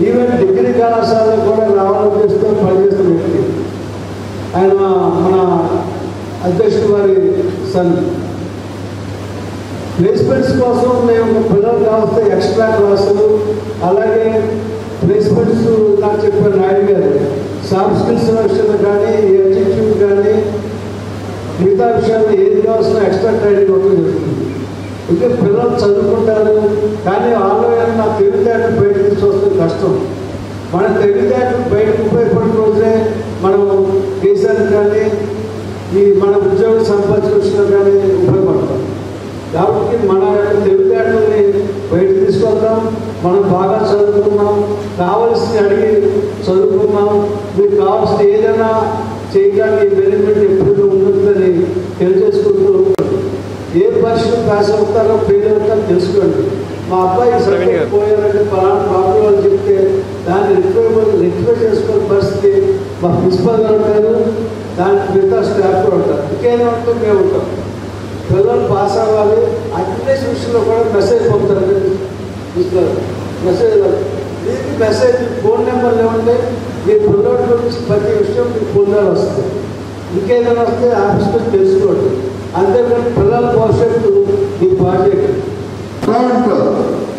ఈవెన్ డిగ్రీ కళాశాలలో కూడా రావాలని ఉద్దేశంతో పనిచేస్తున్న వ్యక్తి ఆయన. మన అధ్యక్షుడు వారి సన్. ప్లేస్మెంట్స్ కోసం మేము పిల్లలు కావస్తే ఎక్స్ట్రా క్లాసులు, అలాగే ప్లేస్మెంట్స్ నాకు చెప్పిన నాయుడు గారు సాఫ్ట్ స్కిల్స్ విషయంలో కానీ, ఎడ్యుకేషన్ కానీ, మిగతా విషయాల్లో ఏది కావాల్సిన ఎక్స్ట్రా ట్రైనింగ్ ఒకటి జరుగుతుంది. ఇంకా పిల్లలు చదువుకుంటారు కానీ వాళ్ళు నా తెలివితేటలు బయట తీసుకొస్తే కష్టం. మన తెలివితేటలు బయటకు ఉపయోగపడిన రోజునే మనం దేశానికి కానీ మన ఉద్యోగం సంపాదించిన కానీ ఉపయోగపడతాం. కాబట్టి మన తెలివితేటలని బయట తీసుకొద్దాం. మనం బాగా చదువుకున్నాం, కావలసిన అడిగి చదువుకున్నాం, మీకు కావాల్సిన ఏదైనా చేయడానికి బెనిఫిట్ ఎప్పుడు ఉంటుందని తెలియజేసుకుంటూ ఏ పరీక్షలు పాస్ అవుతారో ఫెయిల్ అవుతారో తెలుసుకోండి. మా అబ్బాయి సబ్జెక్ట్ పోయారంటే పలానా బాబు వాళ్ళు చెప్తే దాన్ని రెక్టిఫై చేసుకునే పరిస్థితి మా ప్రిన్సిపల్ గారు ఉంటారు, దానికి మిగతా స్టాఫ్ కూడా ఉంటారు. ఇంకేమంటే మేము ఉంటాం. పిల్లలు పాస్ అవ్వాలి, అటెండెన్స్ విషయంలో కూడా మెసేజ్ పంపుతారు. ఇస్తారు మెసేజ్, మీకు మెసేజ్ ఫోన్ నెంబర్లు ఏమంటే మీ పిల్లల గురించి ప్రతి విషయం మీకు ఫోన్ నెంబర్ వస్తుంది. ఇంకేదైనా వస్తే ఆఫీస్లో తెలుసుకోండి. అంతేకాని పిల్లల భవిష్యత్తు మీకు బాధ్యత.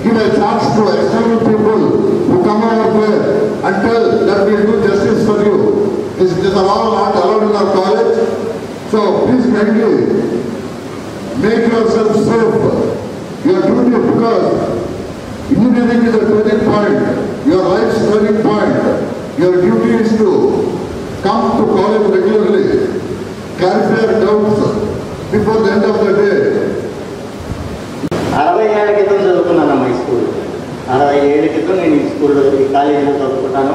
Give a chance to external people who come over there and tell that we do justice for you. This are all not allowed in our college. So please kindly make yourself safe. Your duty, because engineering is a turning point, your life's turning point. Your duty is to come to college regularly, clarify your doubts before the end of the day. 60 ఏళ్ల క్రితం చదువుకున్నాను ఈ school. 60 ఏళ్ల క్రితం నేను ఈ స్కూల్లో ఈ కాలేజీలో చదువుకుంటాను.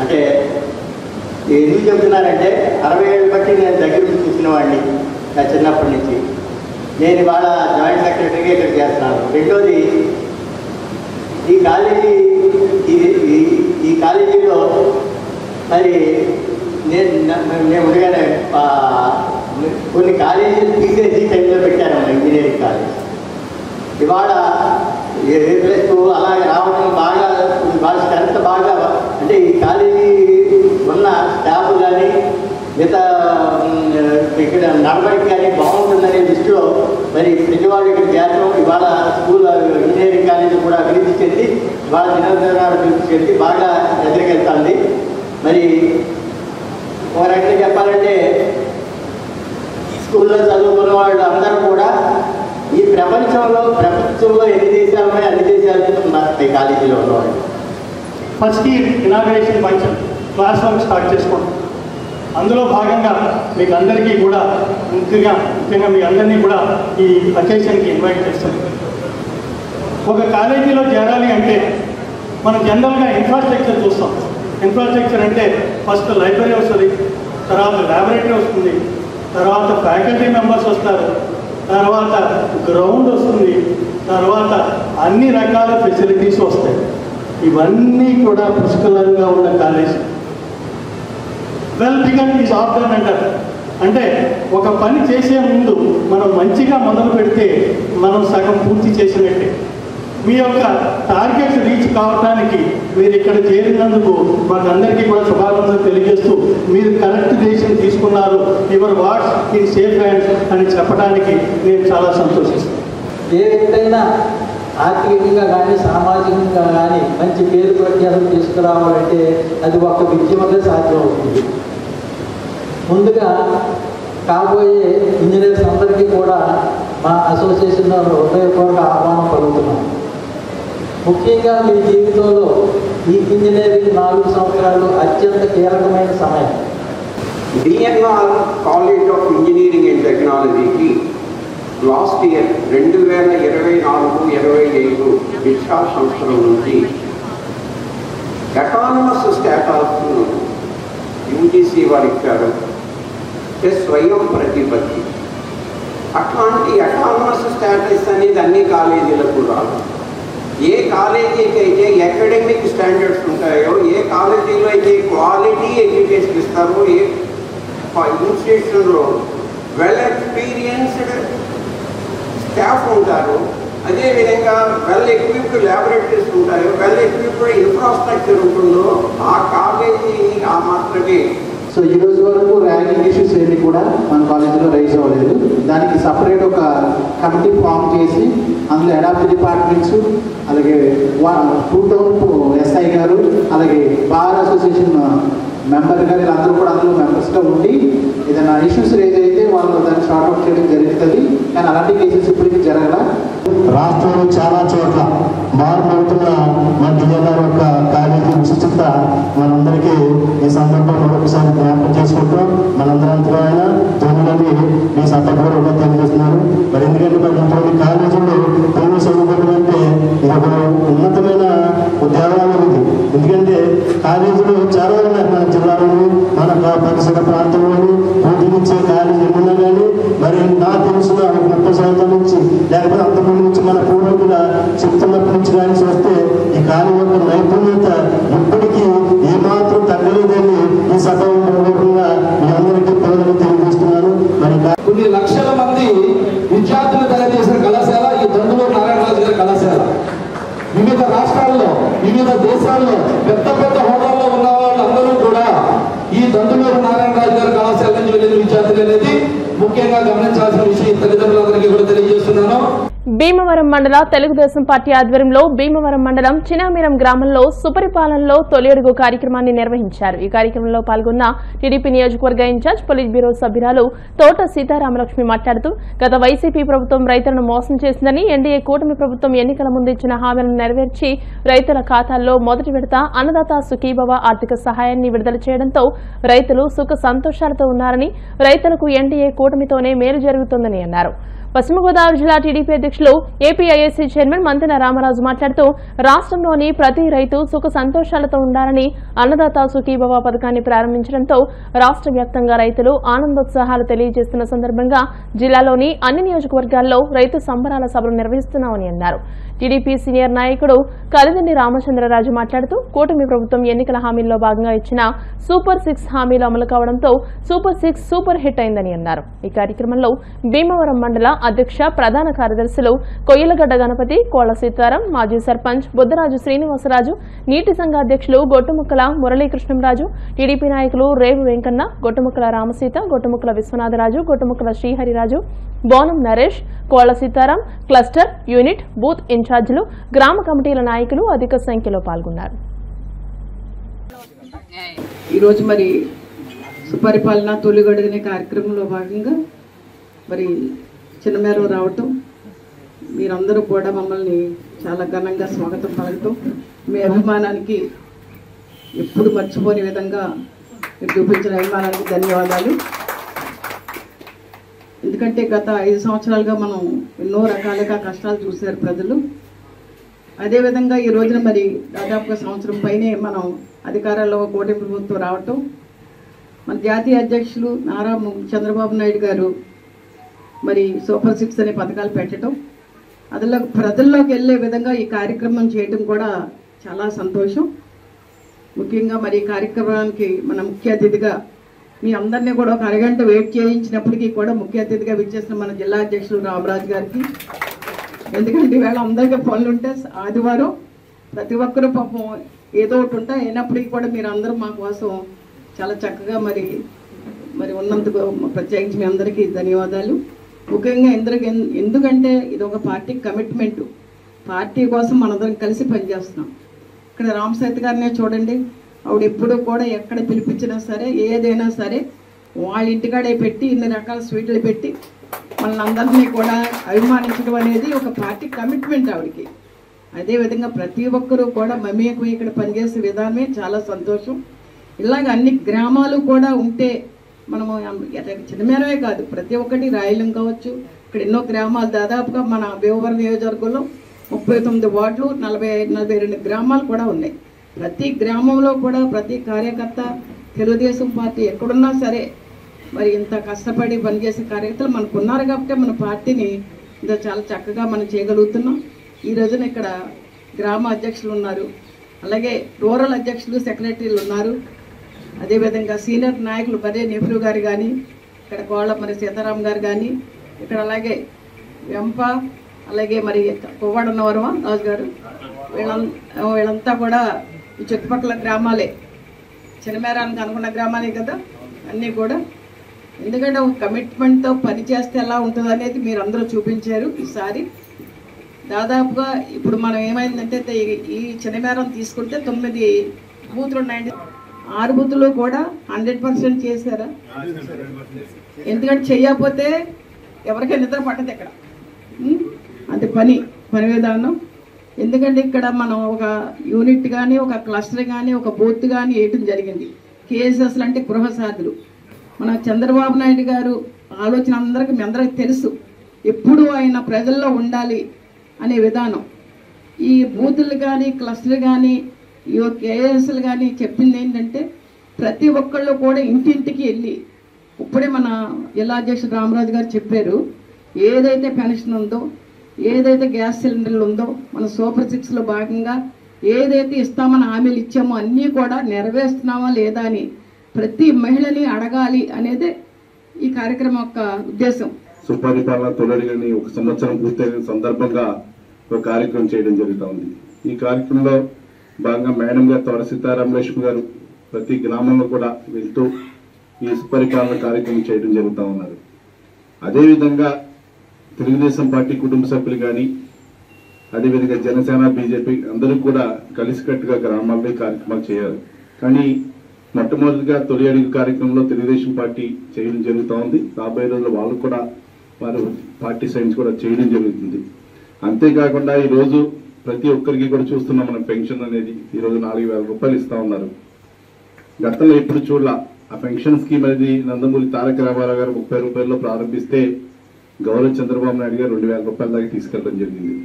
అంటే ఎందుకు చెప్తున్నానంటే 60 ఏళ్ళు బట్టి నేను దగ్గర నుంచి చూసిన వాడిని నా చిన్నప్పటి నుంచి. నేను ఇవాళ జాయింట్ సెక్రటరీగా ఇక్కడ చేస్తున్నాను. రెండోది, ఈ కాలేజీలో మరి నేను ఉండగానే కొన్ని కాలేజీలు తీసేసి టైంలో పెట్టారమ్మా. ఇంజనీరింగ్ కాలేజ్ ఇవాళ +2 అలాగే రావడం బాగా స్ట్రెంత్ బాగా, అంటే ఈ కాలేజీ ఉన్న స్టాఫ్ కానీ మిగతా ఇక్కడ నడవడికి కానీ బాగుంటుందనే దృష్టిలో మరి ప్రతివాడు ఇక్కడ చేరడం, ఇవాళ స్కూల్ ఇంజనీరింగ్ కాలేజీ కూడా అభివృద్ధి చెంది ఇవాళ దినదినాలు అభివృద్ధి చెంది బాగా ఎదురుకెళ్తుంది. మరి ఒక రకంగా చెప్పాలంటే ఈ స్కూల్లో చదువుకున్న వాళ్ళు అందరూ కూడా ఈ ప్రపంచంలో ఎన్ని దేశాలు ఉన్నాయి అన్ని దేశాలు ఉన్నారు ఈ కాలేజీలో ఉన్నవాళ్ళు. First year inauguration function class work start చేసుకోండి. అందులో భాగంగా మీకు అందరికీ కూడా ముఖ్యంగా మీ అందరినీ కూడా ఈ అకేషన్కి ఇన్వైట్ చేస్తాం. ఒక కాలేజీలో చేరాలి అంటే మనం జనరల్గా ఇన్ఫ్రాస్ట్రక్చర్ చూస్తాం. ఇన్ఫ్రాస్ట్రక్చర్ అంటే ఫస్ట్ లైబ్రరీ వస్తుంది, తర్వాత ల్యాబొరేటరీ వస్తుంది, తర్వాత ఫ్యాకల్టీ మెంబర్స్ వస్తారు, తర్వాత గ్రౌండ్ వస్తుంది, తర్వాత అన్ని రకాల ఫెసిలిటీస్ వస్తాయి. ఇవన్నీ కూడా పుష్కలంగా ఉన్న college. Well began is after అంటారు. అంటే ఒక పని చేసే ముందు మనం మంచిగా మొదలు పెడితే మనం సగం పూర్తి చేసినట్టే. మీ యొక్క టార్గెట్స్ రీచ్ కావడానికి మీరు ఇక్కడ చేరినందుకు మాకు అందరికీ కూడా శుభాకాంక్షలు తెలియజేస్తూ, మీరు కరెక్ట్ డెసిషన్ తీసుకున్నారు, your what's in safe hands అని చెప్పడానికి నేను చాలా సంతోషిస్తాను. ఏ వ్యక్తైనా ఆర్థికంగా కానీ సామాజికంగా కానీ మంచి పేరు ప్రఖ్యాతులు తీసుకురావాలంటే అది ఒక్క విద్య వల్లే సాధ్యం అవుతుంది. ముందుగా కాబోయే ఇంజనీర్స్ అందరికీ కూడా మా అసోసియేషన్లో హృదయపూర్వక ఆహ్వానం పలుకుతున్నాం. ముఖ్యంగా మీ జీవితంలో ఈ ఇంజనీరింగ్ 4 సంవత్సరాలు అత్యంత కీలకమైన సమయం. DNR college of engineering and టెక్నాలజీకి లాస్ట్ ఇయర్ 2024-25 విద్యా సంవత్సరం నుంచి అటానమస్ స్టేటస్ను UGC వారు ఇచ్చారు. స్వయం ప్రతిపత్తి. అట్లాంటి అటానమస్ స్టేటస్ అనేది అన్ని కాలేజీలకు రాదు. ఏ కాలేజీకి అయితే అకాడమిక్ స్టాండర్డ్స్ ఉంటాయో, ఏ కాలేజీలో అయితే క్వాలిటీ ఎడ్యుకేషన్ ఇస్తారో, ఏ ఇన్స్టిట్యూషన్లో వెల్ ఎక్స్పీరియన్స్డ్ స్టాఫ్ ఉంటారు, అదేవిధంగా వెల్ ఎక్విప్డ్ ల్యాబొరేటరీస్ ఉంటాయో, వెల్ ఎక్విప్డ్ ఇన్ఫ్రాస్ట్రక్చర్ ఉంటుందో ఆ కాలేజీ ఆ మాత్రమే. సో ఈ రోజు వరకు ర్యాంకింగ్ ఇష్యూస్ ఏమి కూడా మన కాలేజీలో రైజ్ అవ్వలేదు. దానికి సపరేట్ ఒక కమిటీ ఫామ్ చేసి అందులో అడాప్ట్ డిపార్ట్మెంట్స్, అలాగే 2 SI గారు, అలాగే బార్ అసోసియేషన్ మెంబర్ గారు, వీళ్ళందరూ కూడా అందులో మెంబర్స్గా ఉండి ఏదైనా ఇష్యూస్ రేజ్ అయితే వాళ్ళు దాన్ని షార్ట్ అవుట్ చేయడం జరుగుతుంది. కానీ అలాంటి కేసెస్ ఇప్పటికీ జరగల. రాష్ట్రంలో చాలా చోట్ల మారుమవుతున్న మన DNR యొక్క కాలేజీ విశిష్టత మనందరికీ ఈ సందర్భంలో ఒకసారి జ్ఞాపకం చేసుకుంటాం. మనందరంతా ఆయన తొమ్మిది మీ సత్తపూర్వకంగా తెలియజేస్తున్నారు. మరి ఎందుకంటే మరి ఇటువంటి కాలేజీలో తెలుగు చదువుకోవడం అంటే ఇది ఒక ఉన్నతమైన ఉద్యోగాలు ఉంది. ఎందుకంటే కాలేజీలు చాలా ఉన్నాయి మన జిల్లాలోని, మన పరిసర ప్రాంతంలోని పోటీనిచ్చే కాలేజీ ఏమున్నా కానీ మరి నాకు తెలిసిన 30 సంవత్సరాల నుంచి లేకపోతే అంతకుముందు నుంచి మన పూర్వకుల చెప్తా నైపుణ్యత ఇప్పటికీ ఏమాత్రం తగ్గలేదని ఈ సభాముఖంగా మీ అందరికీ పేదలకు తెలియజేస్తున్నాను. మరి కొన్ని లక్షల మంది విద్యార్థులు తయారు చేసిన కళాశాల ఈ దండులూరు నారాయణరాజు గారి కళాశాల. వివిధ రాష్ట్రాల్లో, వివిధ దేశాల్లో పెద్ద పెద్ద హోదాల్లో ఉన్న వాళ్ళందరూ కూడా ఈ దండులూరు నారాయణరాజు గారి కళాశాల నుంచి వెళ్ళిన విద్యార్థులు అనేది ముఖ్యంగా గమనించాల్సిన విషయం తల్లిదండ్రులందరికీ కూడా తెలియజేస్తున్నాను. భీమవరం మండల తెలుగుదేశం పార్టీ ఆధ్వర్యంలో భీమవరం మండలం చినామిరం గ్రామంలో సుపరిపాలనలో తొలి అడుగు కార్యక్రమాన్ని నిర్వహించారు. ఈ కార్యక్రమంలో పాల్గొన్న టీడీపీ నియోజకవర్గ ఇన్ఛార్జ్ పొలిట్ బ్యూరో సభ్యురాలు తోట సీతారామలక్ష్మి మాట్లాడుతూ గత వైసీపీ ప్రభుత్వం రైతులను మోసం చేసిందని, ఎన్డీఏ కూటమి ప్రభుత్వం ఎన్నికల ముందు ఇచ్చిన హామీలను నెరవేర్చి రైతుల ఖాతాల్లో మొదటి విడత అన్నదాత సుఖీభవ ఆర్థిక సహాయాన్ని విడుదల చేయడంతో రైతులు సుఖ సంతోషాలతో ఉన్నారని, రైతులకు ఎన్డీఏ కూటమితోనే మేలు జరుగుతుందని అన్నారు. పశ్చిమ గోదావరి జిల్లా టీడీపీ అధ్యక్షులు ఏపీఐఏసీ చైర్మన్ మంతెన రామరాజు మాట్లాడుతూ రాష్ట్రంలోని ప్రతి రైతు సుఖ సంతోషాలతో ఉండాలని అన్నదాత సుఖీభవ పథకాన్ని ప్రారంభించడంతో రాష్ట్ర వ్యాప్తంగా రైతులు ఆనందోత్సాహాలు తెలియజేస్తున్న సందర్భంగా జిల్లాలోని అన్ని నియోజకవర్గాల్లో రైతు సంబరాల సభలు నిర్వహిస్తున్నామని అన్నారు. టీడీపీ సీనియర్ నాయకుడు కలిదిండి రామచంద్రరాజు మాట్లాడుతూ కూటమి ప్రభుత్వం ఎన్నికల హామీల్లో భాగంగా ఇచ్చిన సూపర్ 6 హామీలు అమలు కావడంతో సూపర్ 6 సూపర్ హిట్ అయిందని అన్నారు. ఈ కార్యక్రమంలో భీమవరం మండల అధ్యక్ష ప్రధాన కార్యదర్శులు కొయ్యలగడ్డ గణపతి, కోళ్ల సీతారాం, మాజీ సర్పంచ్ బుద్దరాజు శ్రీనివాసరాజు, నీటి సంఘ అధ్యక్షులు గొట్టుముక్కల మురళీకృష్ణంరాజు, టీడీపీ నాయకులు రేవు వెంకన్న, గొట్టుముక్కల రామసీత, గొట్టుముక్కల విశ్వనాథరాజు, గొట్టుముక్కల శ్రీహరిరాజు, బోనం నరేష్, కోళ్ల సీతారాం, క్లస్టర్, యూనిట్, బూత్ ఇన్ఛార్జీలు, గ్రామ కమిటీల నాయకులు అధిక సంఖ్యలో పాల్గొన్నారు. ఈరోజు మరి సుపరిపాలన తొలిగడుగునే కార్యక్రమంలో భాగంగా మరి చిన్నమేరం రావటం, మీరందరూ కూడా మమ్మల్ని చాలా ఘనంగా స్వాగతం పలకటం, మీ అభిమానానికి ఎప్పుడు మర్చిపోని విధంగా మీరు చూపించిన అభిమానానికి ధన్యవాదాలు. ఎందుకంటే గత 5 సంవత్సరాలుగా మనం ఎన్నో రకాలుగా కష్టాలు చూశారు ప్రజలు. అదేవిధంగా ఈ రోజున మరి దాదాపుగా సంవత్సరం పైనే మనం అధికారంలో కూటమి ప్రభుత్వం రావటం, మన జాతీయ అధ్యక్షులు నారా చంద్రబాబు నాయుడు గారు మరి సూపర్ 6 అనే పథకాలు పెట్టడం, అందులో ప్రజల్లోకి వెళ్ళే విధంగా ఈ కార్యక్రమం చేయడం కూడా చాలా సంతోషం. ముఖ్యంగా మరి ఈ కార్యక్రమానికి మన ముఖ్య అతిథిగా మీ అందరినీ కూడా ఒక అరగంట వెయిట్ చేయించినప్పటికీ కూడా ముఖ్య అతిథిగా విచ్చేసిన మన జిల్లా అధ్యక్షులు రామరాజు గారికి, ఎందుకంటే ఈవేళ అందరికీ పనులు ఉంటే ఆదివారం ప్రతి ఒక్కరూ పాపం ఏదో ఒకటి ఉంటాయి, అయినప్పటికీ కూడా మీరు అందరూ మా కోసం చాలా చక్కగా మరి ఉన్నందుకు ప్రత్యేకించి మీ అందరికీ ధన్యవాదాలు. ముఖ్యంగా ఎందుకంటే ఇది ఒక పార్టీ కమిట్మెంట్, పార్టీ కోసం మనందరం కలిసి పనిచేస్తున్నాం. ఇక్కడ రామసీత గారినే చూడండి, ఆవిడ ఎప్పుడు కూడా ఎక్కడ పిలిపించినా సరే ఏదైనా సరే వాళ్ళ ఇంటికాడే పెట్టి ఇన్ని రకాల స్వీట్లు పెట్టి మనల్ని అందరినీ కూడా అభిమానించడం అనేది ఒక పార్టీ కమిట్మెంట్ ఆవిడకి. అదేవిధంగా ప్రతి ఒక్కరూ కూడా మమేకం ఇక్కడ పనిచేసే విధానమే చాలా సంతోషం. ఇలాగ అన్ని గ్రామాలు కూడా ఉంటే మనము చిన్నమేరమే కాదు, ప్రతి ఒక్కటి రాయలం కావచ్చు, ఇక్కడ ఎన్నో గ్రామాలు దాదాపుగా మన భీమవరం నియోజకవర్గంలో 39 వార్డులు 42 గ్రామాలు కూడా ఉన్నాయి. ప్రతి గ్రామంలో కూడా ప్రతి కార్యకర్త తెలుగుదేశం పార్టీ ఎక్కడున్నా సరే మరి ఇంత కష్టపడి పనిచేసే కార్యకర్తలు మనకు ఉన్నారు కాబట్టి మన పార్టీని ఇంత చాలా చక్కగా మనం చేయగలుగుతున్నాం. ఈ రోజున ఇక్కడ గ్రామ అధ్యక్షులు ఉన్నారు, అలాగే రూరల్ అధ్యక్షులు సెక్రటరీలు ఉన్నారు, అదేవిధంగా సీనియర్ నాయకులు బరే నెహ్రూ గారు కానీ, ఇక్కడ కోళ్ళ మరి సీతారాం గారు కానీ, ఇక్కడ అలాగే వెంప, అలాగే మరి కొవ్వాడన్నవరమ రాజు గారు, వీళ్ళంతా కూడా ఈ చుట్టుపక్కల గ్రామాలే, చిన్నమేరానికి అనుకున్న గ్రామాలే కదా అన్నీ కూడా. ఎందుకంటే ఒక కమిట్మెంట్తో పనిచేస్తే ఎలా ఉంటుంది అనేది మీరు అందరూ చూపించారు. ఈసారి దాదాపుగా ఇప్పుడు మనం ఏమైందంటే ఈ చిన్నమేరం తీసుకుంటే 9 బూతులు ఉన్నాయండి, 6 బూతులు కూడా 100% చేశారా? ఎందుకంటే చెయ్యకపోతే ఎవరికైనా నిద్ర పట్టదు ఇక్కడ, అది పని విధానం. ఎందుకంటే ఇక్కడ మనం ఒక యూనిట్ కానీ ఒక క్లస్టర్ కానీ ఒక బూత్ కానీ వేయటం జరిగింది. కేసెస్లు అంటే గృహసాధులు మన చంద్రబాబు నాయుడు గారు ఆలోచన అందరికీ మీ అందరికీ తెలుసు, ఎప్పుడు ఆయన ప్రజల్లో ఉండాలి అనే విధానం. ఈ బూతులు కానీ క్లస్టర్లు కానీ ఈ కేఎస్లు కానీ చెప్పింది ఏంటంటే ప్రతి ఒక్కళ్ళు కూడా ఇంటింటికి వెళ్ళి, ఇప్పుడే మన జిల్లా అధ్యక్షుడు రామరాజు గారు చెప్పారు, ఏదైతే పెన్షన్ ఉందో ఏదైతే గ్యాస్ సిలిండర్లు ఉందో మన సూపర్ 6లో భాగంగా ఏదైతే ఇస్తామని హామీలు ఇచ్చామో అన్నీ కూడా నెరవేరుస్తున్నామా లేదా అని ప్రతి మహిళని అడగాలి అనేది ఈ కార్యక్రమం యొక్క ఉద్దేశం. సుపరిపాలన తొలగిని 1 సంవత్సరం పూర్తయిన సందర్భంగా ఒక కార్యక్రమం చేయడం జరుగుతూ ఉంది. ఈ కార్యక్రమంలో భాగంగా మేడం గారు తోట సీతారామలక్ష్మి గారు ప్రతి గ్రామంలో కూడా వెళ్తూ ఈ సుపరిపాలన కార్యక్రమం చేయడం జరుగుతూ ఉన్నారు. అదేవిధంగా తెలుగుదేశం పార్టీ కుటుంబ సభ్యులు కానీ, అదేవిధంగా జనసేన, బీజేపీ అందరూ కూడా కలిసికట్టుగా గ్రామాల్లో ఈ కార్యక్రమాలు చేయాలి. కానీ మొట్టమొదటిగా తొలి అడుగు కార్యక్రమంలో తెలుగుదేశం పార్టీ చేయడం జరుగుతూ ఉంది. రాబోయే రోజుల్లో వాళ్ళు కూడా వారు పార్టీ సైన్స్ కూడా చేయడం జరుగుతుంది. అంతేకాకుండా ఈరోజు ప్రతి ఒక్కరికి కూడా చూస్తున్నాం మనం, పెన్షన్ అనేది ఈరోజు 4,000 రూపాయలు ఇస్తా ఉన్నారు. గతంలో ఎప్పుడు చూడాల ఆ పెన్షన్ స్కీమ్ అనేది నందమూరి తారక రామారావు గారు 30 రూపాయల్లో ప్రారంభిస్తే గౌరవ చంద్రబాబు నాయుడు గారు 2,000 రూపాయల దాకా తీసుకెళ్లడం జరిగింది.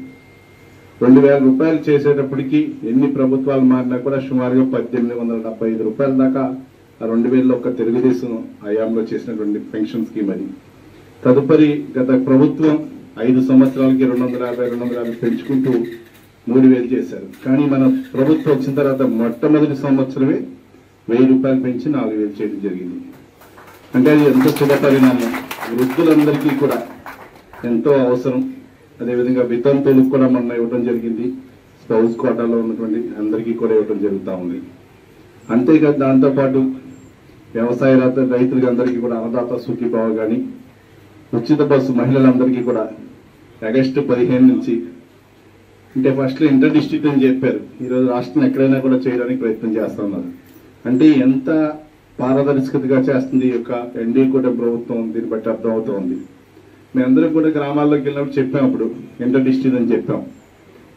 2,000 రూపాయలు చేసేటప్పటికి ఎన్ని ప్రభుత్వాలు మారినా కూడా సుమారుగా 1,875 రూపాయల దాకా ఆ 2,000లో ఒక తెలుగుదేశం హయాంలో చేసినటువంటి పెన్షన్ స్కీమ్ అది. తదుపరి గత ప్రభుత్వం 5 సంవత్సరాలకి 250 పెంచుకుంటూ 3,000 చేశారు. కానీ మన ప్రభుత్వం వచ్చిన తర్వాత మొట్టమొదటి సంవత్సరమే 1,000 రూపాయలు పెంచి 4,000 చేయడం జరిగింది. అంటే అది ఎంతో శుభ పరిణామం. వృద్ధులందరికీ కూడా ఎంతో అవసరం. అదేవిధంగా వితంతువులకు కూడా మొన్న ఇవ్వడం జరిగింది. స్పౌస్ కోటాలో ఉన్నటువంటి అందరికీ కూడా ఇవ్వడం జరుగుతూ ఉంది. అంతేకాదు దాంతోపాటు వ్యవసాయ రైతులకి అందరికీ కూడా అన్నదాత సుఖీభావ కానీ, ఉచిత బస్సు మహిళలందరికీ కూడా ఆగస్టు 15 నుంచి, అంటే ఫస్ట్ ఇంటర్ డిస్ట్రిక్ట్ అని చెప్పారు, ఈరోజు రాష్ట్రం ఎక్కడైనా కూడా చేయడానికి ప్రయత్నం చేస్తా ఉన్నారు. అంటే ఎంత పారదర్శకతగా చేస్తుంది ఈ యొక్క ఎన్డీఏ కూడా ప్రభుత్వం, దీన్ని బట్టి అర్థం అవుతోంది. మేమందరం కూడా గ్రామాల్లోకి వెళ్ళినప్పుడు చెప్పాం, అప్పుడు ఇంటర్ డిస్ట్రిక్ట్ అని చెప్పాం,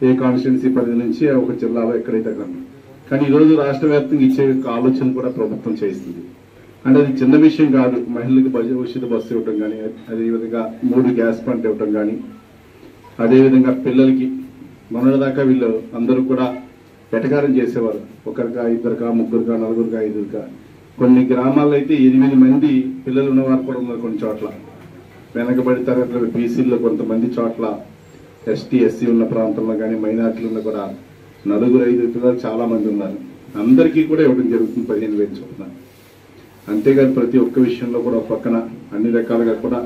ఏ కాన్స్టిట్యున్సీ పరిధి నుంచి ఒక జిల్లాలో ఎక్కడైతే కానీ. కానీ ఈరోజు రాష్ట్ర వ్యాప్తంగా ఇచ్చే ఆలోచన కూడా ప్రభుత్వం చేస్తుంది. అంటే అది చిన్న విషయం కాదు. మహిళలకు ఉచిత బస్సు ఇవ్వటం కానీ, అదేవిధంగా 3 గ్యాస్ పంట ఇవ్వటం కానీ, అదేవిధంగా పిల్లలకి మొన్నటిదాకా వీళ్ళు అందరూ కూడా ఎటకారం చేసేవారు, 1కా 2కా 3కా 4కా 5కా. కొన్ని గ్రామాల్లో అయితే 8 మంది పిల్లలు ఉన్నవారు కూడా ఉన్నారు. కొన్ని చోట్ల వెనకబడి తరగతులు బీసీల్లో కొంతమంది చోట్ల, ఎస్టీ ఎస్సీ ఉన్న ప్రాంతంలో కానీ, మైనార్టీలు ఉన్న కూడా 4-5 పిల్లలు చాలా మంది ఉన్నారు. అందరికీ కూడా ఇవ్వడం జరుగుతుంది 15,000 చొప్పున. అంతేగాని ప్రతి ఒక్క విషయంలో కూడా ఒక పక్కన అన్ని రకాలుగా కూడా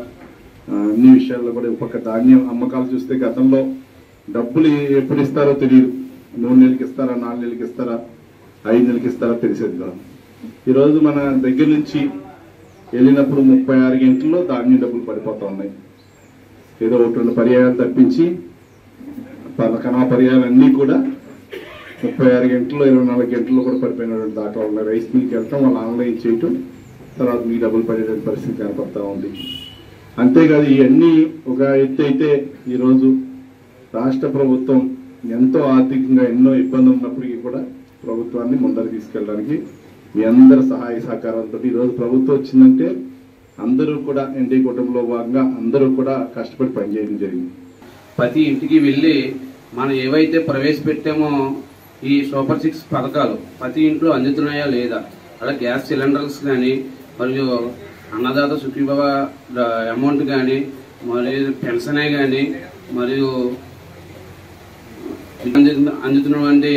అన్ని విషయాల్లో కూడా ఒక పక్క ధాన్యం అమ్మకాలు చూస్తే గతంలో డబ్బులు ఎప్పుడు ఇస్తారో తెలియదు. 3 నెలలకి ఇస్తారా, 4 నెలలకి ఇస్తారా, 5 నెలలకి ఇస్తారా తెలిసేది కాదు. ఈరోజు మన దగ్గర నుంచి వెళ్ళినప్పుడు 36 గంటల్లో ధాన్యం డబ్బులు పడిపోతా ఉన్నాయి. ఏదో 1-2 పర్యాయాలు తప్పించి కనా పర్యాయాలన్నీ కూడా 36 గంటల్లో 24 గంటల్లో కూడా పడిపోయినటువంటి దాకా ఉన్నాయి. రైస్ మిల్కి వెళ్తాం, వాళ్ళు ఆన్లైన్ చేయటం, తర్వాత మీకు డబ్బులు పడేటువంటి పరిస్థితి కనపడతా ఉంది. అంతేకాదు ఇవన్నీ ఒక ఎత్తు అయితే, ఈరోజు రాష్ట్ర ప్రభుత్వం ఎంతో ఆర్థికంగా ఎన్నో ఇబ్బందులు ఉన్నప్పటికీ కూడా ప్రభుత్వాన్ని ముందరికి తీసుకెళ్ళడానికి మీ అందరి సహాయ సహకారాలతో ఈరోజు ప్రభుత్వం వచ్చిందంటే అందరూ కూడా ఎన్డీఏ కుటుంబంలో భాగంగా అందరూ కూడా కష్టపడి పనిచేయడం జరిగింది. ప్రతి ఇంటికి వెళ్ళి మనం ఏవైతే ప్రవేశపెట్టామో ఈ సూపర్ 6 పథకాలు ప్రతి ఇంట్లో అందుతున్నాయా లేదా, అలా గ్యాస్ సిలిండర్స్ కానీ, మరియు అన్నదాత సుఖీభవ అమౌంట్ కానీ, మరియు పెన్షనే కానీ, మరియు అందుతున్నటువంటి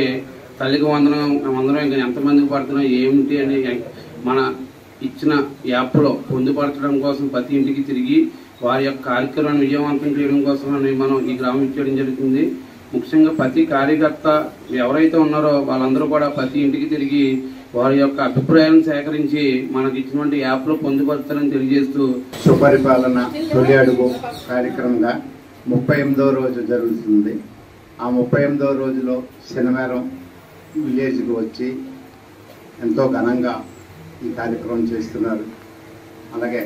తల్లికి వందనం ఇంకా ఎంతమందికి పడుతున్నాం ఏమిటి అని మన ఇచ్చిన యాప్లో పొందుపరచడం కోసం ప్రతి ఇంటికి తిరిగి వారి యొక్క కార్యక్రమాన్ని విజయవంతం చేయడం కోసం మనం ఈ గ్రామం ఇచ్చేయడం జరుగుతుంది. ముఖ్యంగా ప్రతి కార్యకర్త ఎవరైతే ఉన్నారో వాళ్ళందరూ కూడా ప్రతి ఇంటికి తిరిగి వారి యొక్క అభిప్రాయాలను సేకరించి మనకి ఇచ్చినటువంటి యాప్లో పొందుపరుస్తారని తెలియజేస్తూ సుపరిపాలన తొలి అడుగు కార్యక్రమంగా 38వ రోజు జరుగుతుంది. ఆ 38వ రోజులో శనివారం విలేజ్కి వచ్చి ఎంతో ఘనంగా ఈ కార్యక్రమం చేస్తున్నారు. అలాగే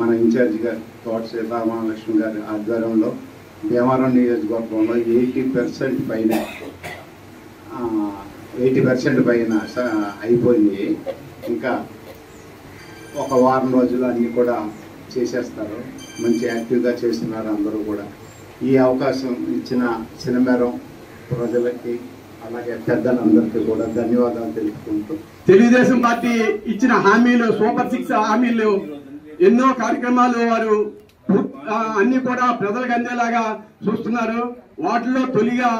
మన ఇన్ఛార్జ్ గారు తోట సీతారామలక్ష్మి గారి ఆధ్వర్యంలో భీమవరం నియోజకవర్గంలో 80% పైన అయిపోయింది. ఇంకా ఒక వారం రోజులు అన్నీ కూడా చేసేస్తారు. మంచి యాక్టివ్గా చేస్తున్నారు అందరూ కూడా. ఈ అవకాశం ఇచ్చిన శనివారం ప్రజలకి అలాగే పెద్దలందరికీ కూడా ధన్యవాదాలు తెలుపుకుంటూ, తెలుగుదేశం పార్టీ ఇచ్చిన హామీలు సూపర్ 6 హామీలు ఎన్నో కార్యక్రమాలు వారు అన్ని కూడా ప్రజలకు అందేలాగా చూస్తున్నారు. వాటిలో తొలిగా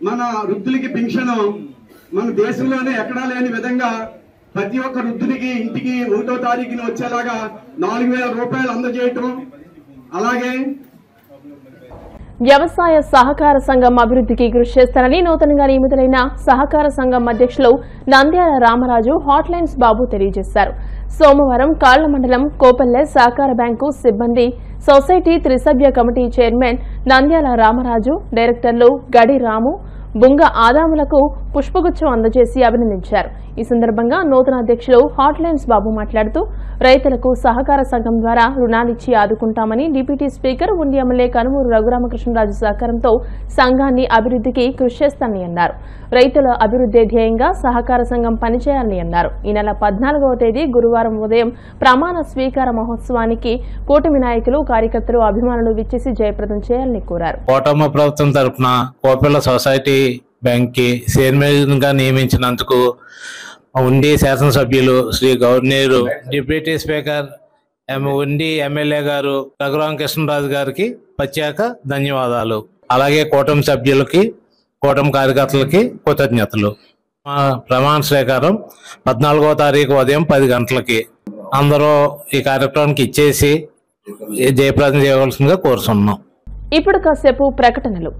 మన వృద్ధులకి పెన్షన్ మన దేశంలోనే ఎక్కడా లేని విధంగా ప్రతి ఒక్క వృద్ధునికి ఇంటికి 1వ తారీఖున వచ్చేలాగా 4,000 రూపాయలు అందజేయటం, అలాగే వ్యవసాయ సహకార సంఘం అభివృద్ధికి కృషి చేస్తారని నూతనంగా నియమితులైన సహకార సంఘం అధ్యక్షులు నంద్యాల రామరాజు హాట్లైన్స్ బాబు తెలియజేశారు. సోమవారం కాళ్ల మండలం కోపల్లె సహకార బ్యాంకు సిబ్బంది సొసైటీ త్రిసభ్య కమిటీ చైర్మన్ నంద్యాల రామరాజు, డైరెక్టర్లు గడి రాము, బుంగ ఆదాములకు పుష్పగుచ్చం అందజేసి అభినందించారు. ఈ సందర్భంగా నూతన అధ్యక్షులు హాట్లైన్స్ బాబు మాట్లాడుతూ రైతులకు సహకార సంఘం ద్వారా రుణాలిచ్చి ఆదుకుంటామని, డిప్యూటీ స్పీకర్ ఉండి ఎమ్మెల్యే కనుమూరు రఘురామకృష్ణరాజు సహకారంతో సంఘాన్ని అభివృద్ధికి కృషి చేస్తానని అన్నారు. రైతుల అభివృద్ధి ధ్యేయంగా సహకార సంఘం పనిచేయాలని అన్నారు. ఈ నెల 14వ తేదీ గురువారం ఉదయం ప్రమాణ స్వీకార మహోత్సవానికి కూటమి నాయకులు, కార్యకర్తలు, అభిమానులు విచ్చేసి జయప్రదం చేయాలని కోరారు. కూటమి ప్రభుత్వం తరఫున కోపల్ల సొసైటీ బ్యాంక్ కి చైర్మన్ గా నియమించినందుకు ఉండి శాసనసభ్యులు శ్రీ గౌర్నీరు, డిప్యూటీ స్పీకర్ ఉండి ఎమ్మెల్యే గారు రఘురామకృష్ణరాజు గారికి ప్రత్యేక ధన్యవాదాలు. అలాగే కూటమి సభ్యులకి, కూటమి కార్యకర్తలకి కృతజ్ఞతలు. ప్రమాణ స్వీకారం 14వ తారీఖు ఉదయం 10 గంటలకి అందరూ ఈ కార్యక్రమానికి ఇచ్చేసి జయప్రదం చేయవలసిందిగా కోరుతున్నాం. ఇప్పుడు కాసేపు ప్రకటనలు.